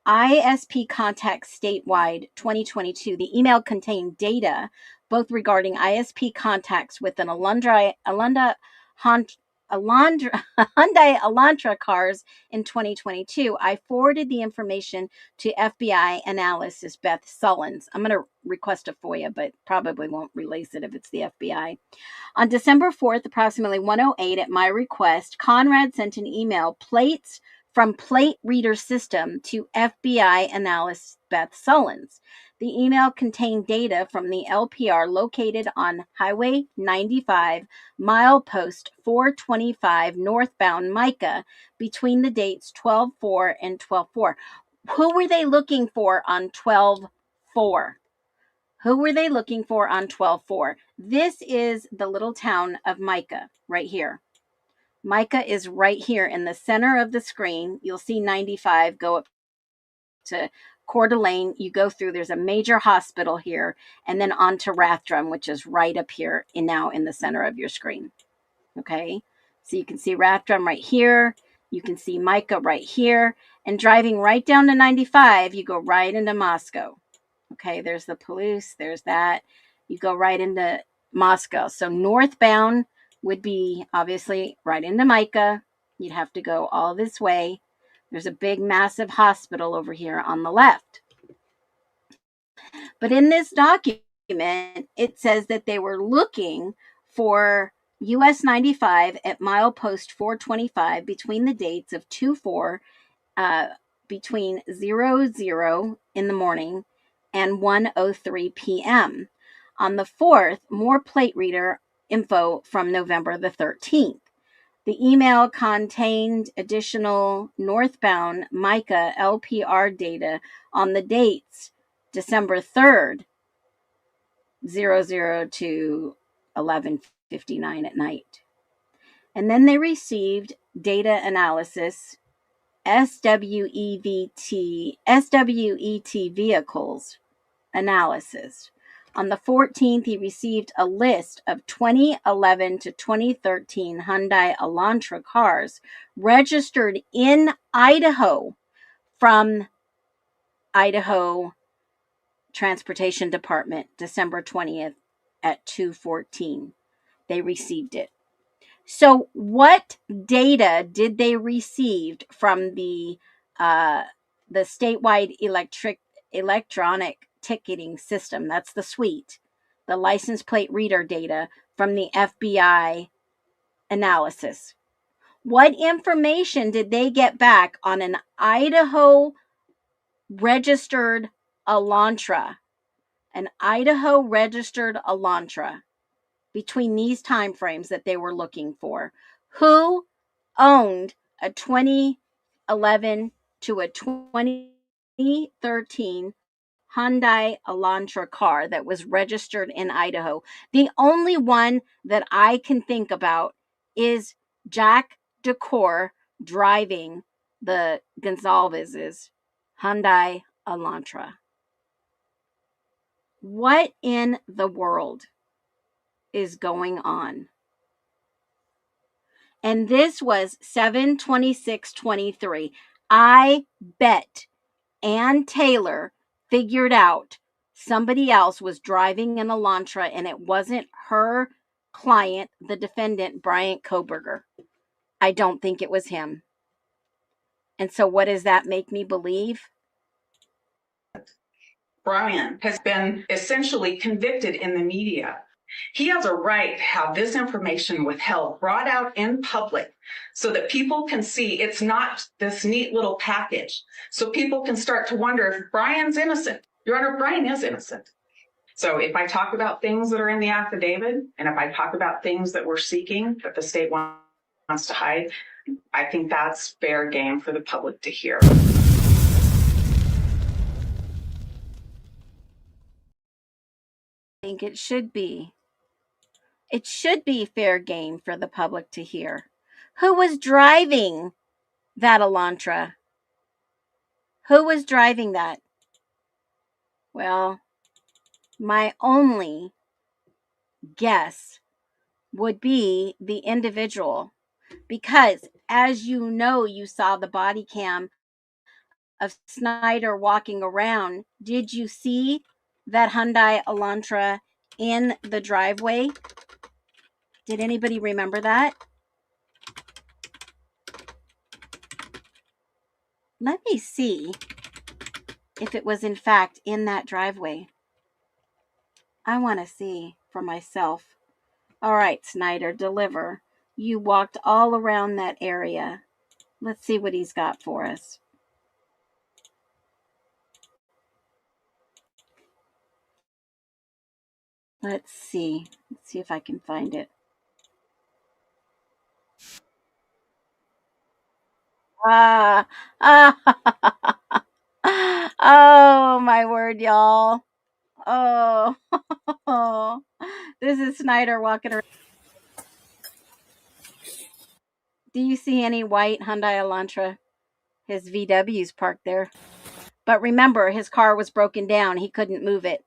ISP contacts statewide 2022. The email contained data both regarding ISP contacts with an Hyundai Elantra cars in 2022. I forwarded the information to FBI analyst Beth Sullins. I'm going to request a FOIA, but probably won't release it if it's the FBI. On December 4th, approximately 1:08 at my request, Conrad sent an email, plates from plate reader system to FBI analyst Beth Sullins. The email contained data from the LPR located on Highway 95, milepost 425 northbound Micah between the dates 12/4 and 12/4. Who were they looking for on 12/4? Who were they looking for on 12/4? This is the little town of Micah right here. Micah is right here in the center of the screen. You'll see 95 go up to Coeur d'Alene. You go through, there's a major hospital here, and then on to Rathdrum, which is right up here and now in the center of your screen. Okay, so you can see Rathdrum right here. You can see Micah right here. And driving right down to 95, you go right into Moscow. Okay, there's the Palouse, there's that. You go right into Moscow. So northbound would be obviously right into Micah. You'd have to go all this way. There's a big, massive hospital over here on the left. But in this document, it says that they were looking for US 95 at milepost 425 between the dates of 2/4, between 00 in the morning and 1:03 p.m. On the 4th, more plate reader info from November the 13th. The email contained additional northbound Micah LPR data on the dates December 3rd, 00 to 11:59 at night. And then they received data analysis SWET vehicles analysis. On the 14th, he received a list of 2011 to 2013 Hyundai Elantra cars registered in Idaho from Idaho Transportation Department, December 20th at 2:14. They received it. So what data did they receive from the statewide electronic ticketing system? That's the suite, the license plate reader data from the FBI analysis. What information did they get back on an Idaho registered Elantra? An Idaho registered Elantra between these time frames that they were looking for. Who owned a 2011 to a 2013 Hyundai Elantra car that was registered in Idaho? The only one that I can think about is Jack Decor driving the Gonzalez's Hyundai Elantra. What in the world is going on? And this was 7/26/23. I bet Ann Taylor figured out somebody else was driving an Elantra and it wasn't her client, the defendant, Bryant Koberger. I don't think it was him. And so what does that make me believe? Brian has been essentially convicted in the media. He has a right to have this information withheld, brought out in public, so that people can see it's not this neat little package. So people can start to wonder if Brian's innocent. Your Honor, Brian is innocent. So if I talk about things that are in the affidavit, and if I talk about things that we're seeking that the state wants to hide, I think that's fair game for the public to hear. I think it should be. It should be fair game for the public to hear. Who was driving that Elantra? Who was driving that? Well, my only guess would be the individual, because as you know, you saw the body cam of Snyder walking around. Did you see that Hyundai Elantra in the driveway? Did anybody remember that? Let me see if it was in fact in that driveway. I want to see for myself. All right, Snyder, deliver. You walked all around that area. Let's see what he's got for us. Let's see. Let's see if I can find it. Ah, oh my word, y'all. Oh, this is Snyder walking around. Do you see any white Hyundai Elantra? His VW's parked there. But remember, his car was broken down. He couldn't move it.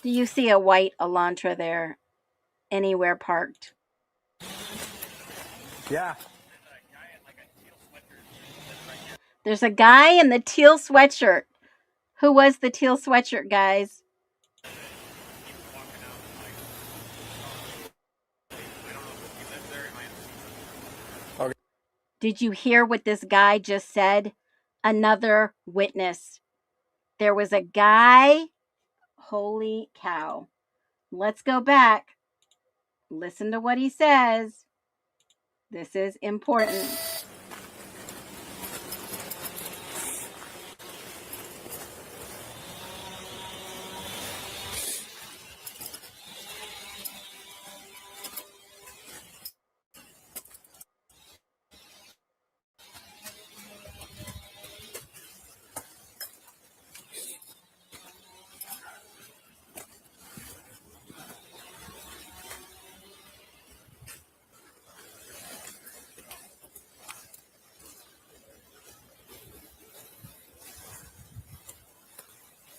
Do you see a white Elantra there anywhere parked? Yeah. There's a guy in the teal sweatshirt. Who was the teal sweatshirt, guys? Okay. Did you hear what this guy just said? Another witness. There was a guy. Holy cow. Let's go back. Listen to what he says. This is important.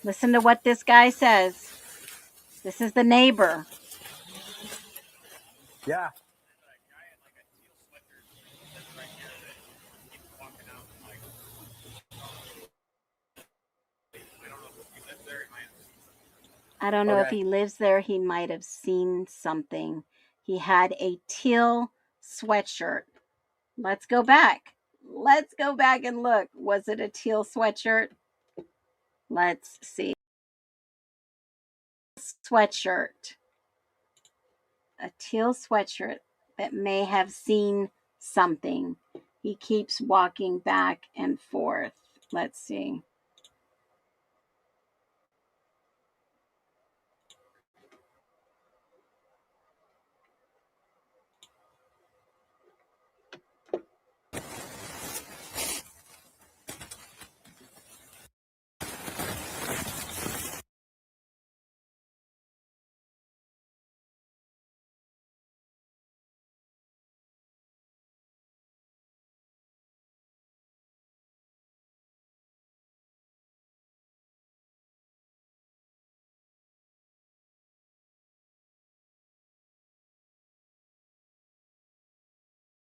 Listen to what this guy says. This is the neighbor. Yeah. I don't know if Okay. he lives there. He might have seen something. He had a teal sweatshirt. Let's go back. Let's go back and look. Was it a teal sweatshirt? Let's see. Sweatshirt. A teal sweatshirt that may have seen something. He keeps walking back and forth. Let's see.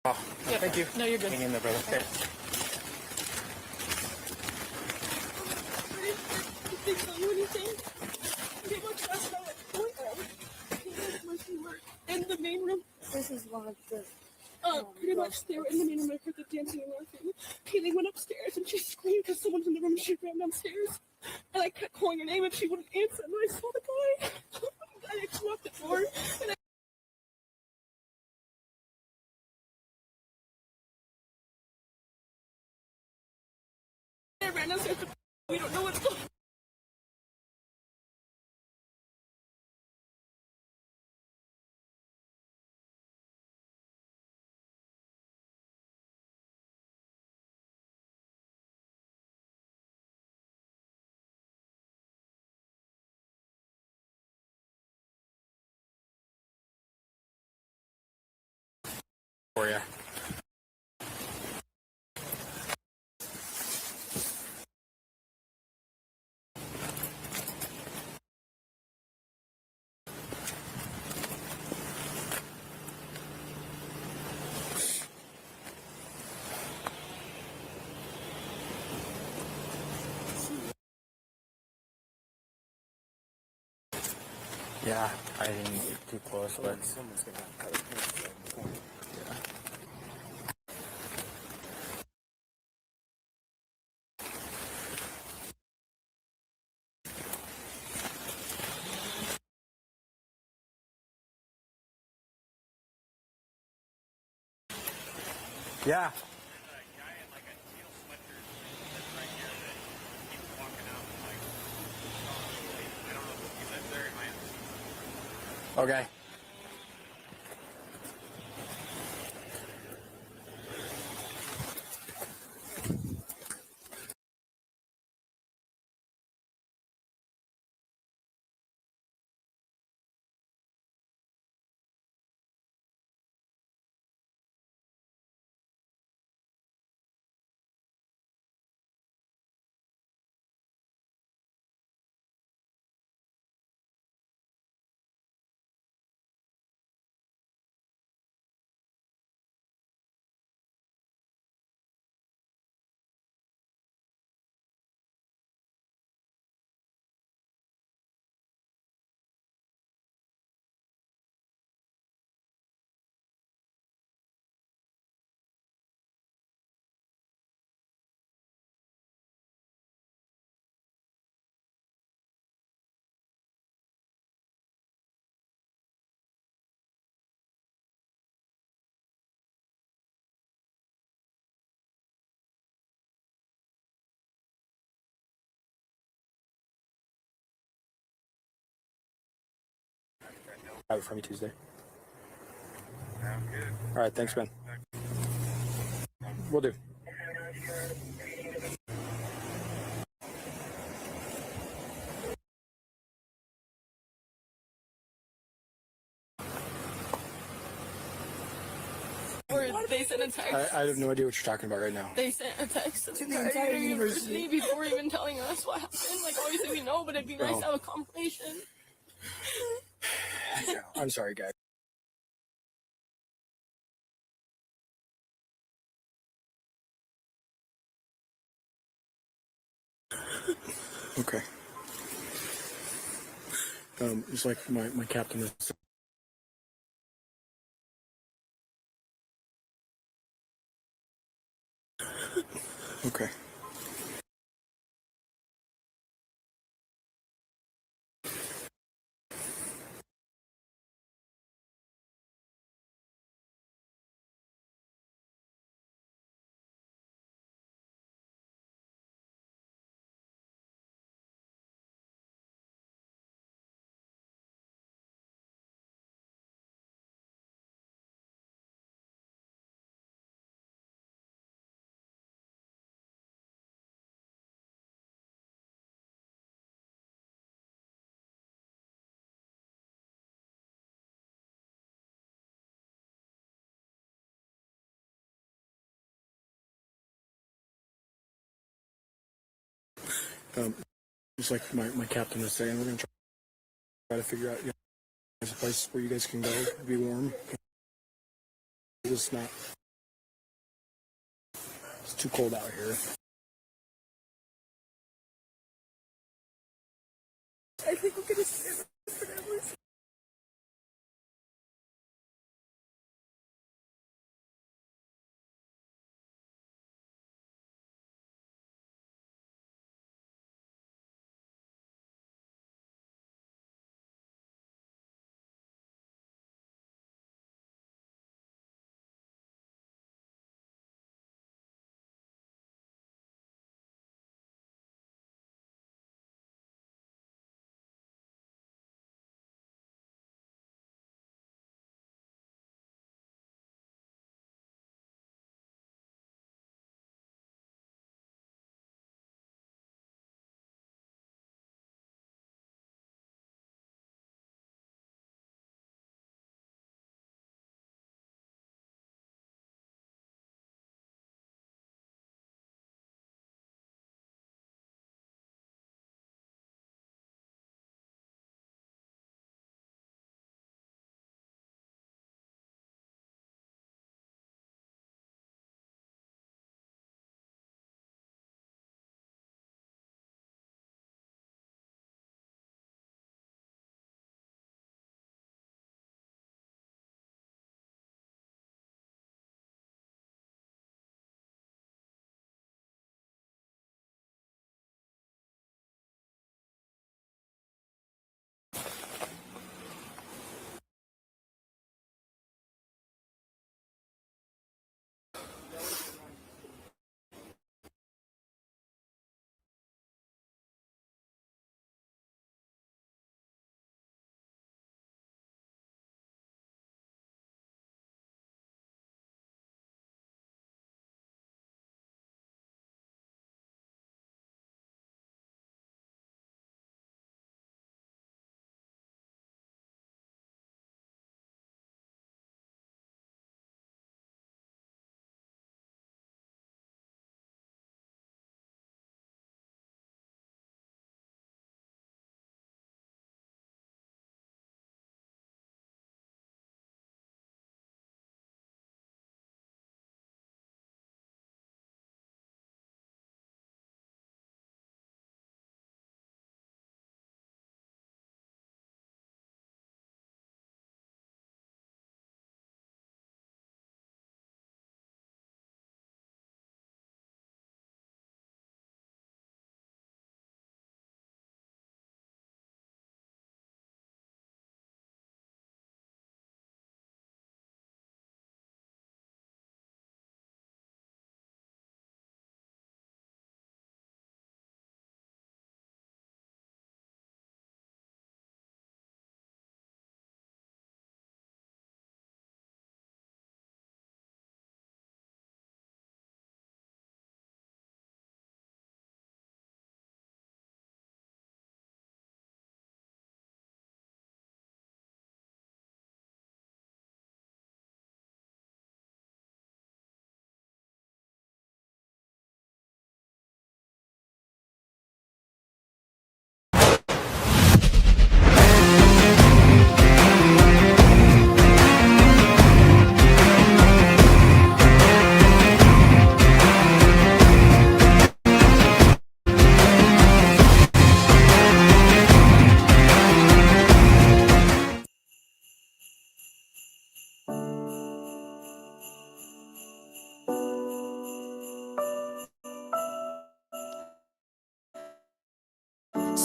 Oh, thank you. No, you're good. Hang in there, brother. Okay. Didn't tell you anything. Pretty much last night at the we were in the main room. This is one of the. Pretty much they were in the main room. I heard the dancing and laughing. Kaylee went upstairs and she screamed because someone's in the room and she ran downstairs. And I kept calling her name and she wouldn't answer. And I saw the guy. I actually locked the door. And I ran downstairs. But we don't know what's going on. For you. Yeah, I didn't get too close, but someone's gonna have to cut it. Yeah. Okay. Have it for me Tuesday. All right, thanks, man. Will do. Or they sent a text. I have no idea what you're talking about right now. They sent a text to the entire university before even telling us what happened. Like, obviously we know, but it'd be nice to have a confirmation. I'm sorry, guys. Okay. It's like my captain is. Okay. Just like my captain is saying, we're gonna try to figure out, there's a place where you guys can go, be warm. It's not. It's too cold out here. I think we're gonna stay forever.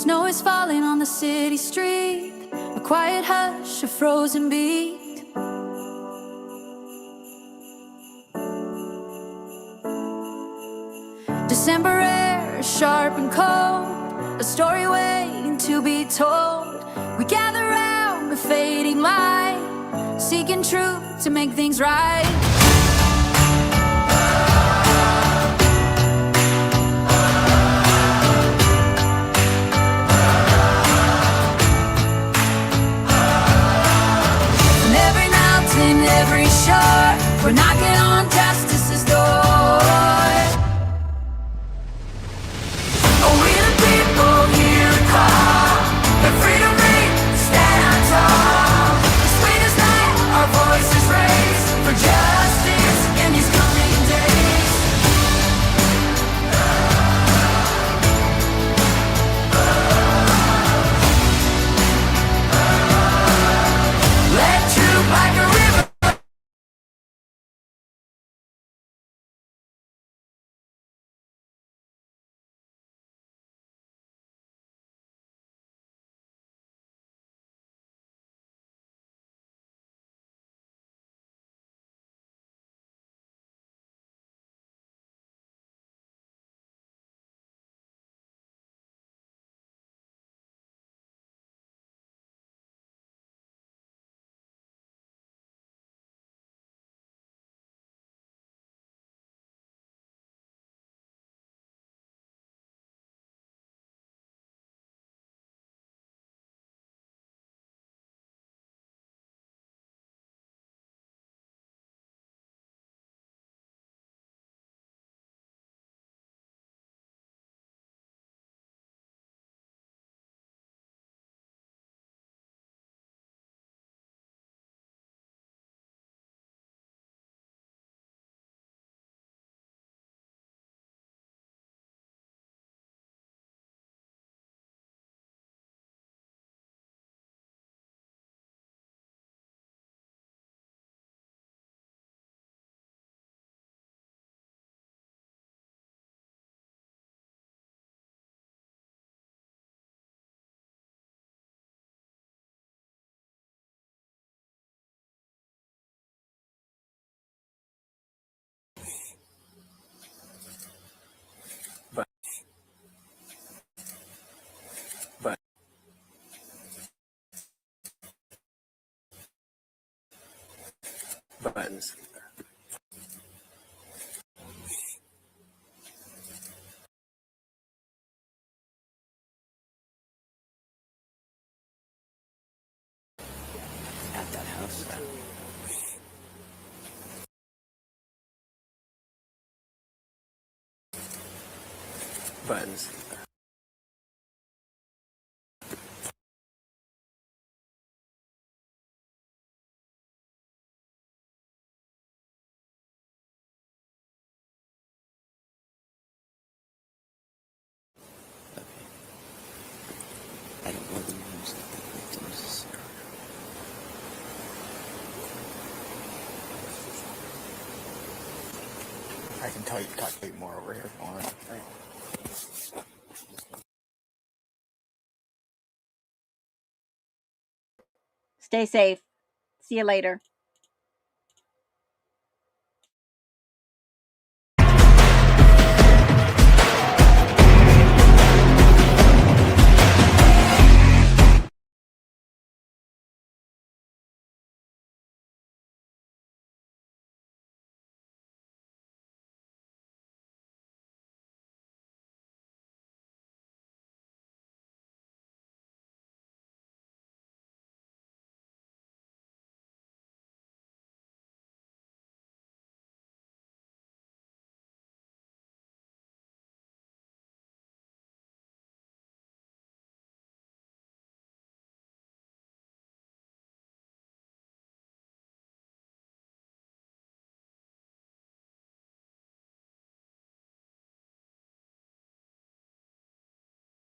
Snow is falling on the city street, a quiet hush, a frozen beat. December air is sharp and cold, a story waiting to be told. We gather round the fading light, seeking truth to make things right. And every mountain, every shore, we're knocking on justice's door. Oh, we the people hear the call, let freedom ring, stand tall. Sweet as night, our voices raise for justice in these coming days. Let truth like a river. Buttons. At that house. Buttons. I don't know the names of the victims. I can talk to you more over here if you want. Stay safe. See you later.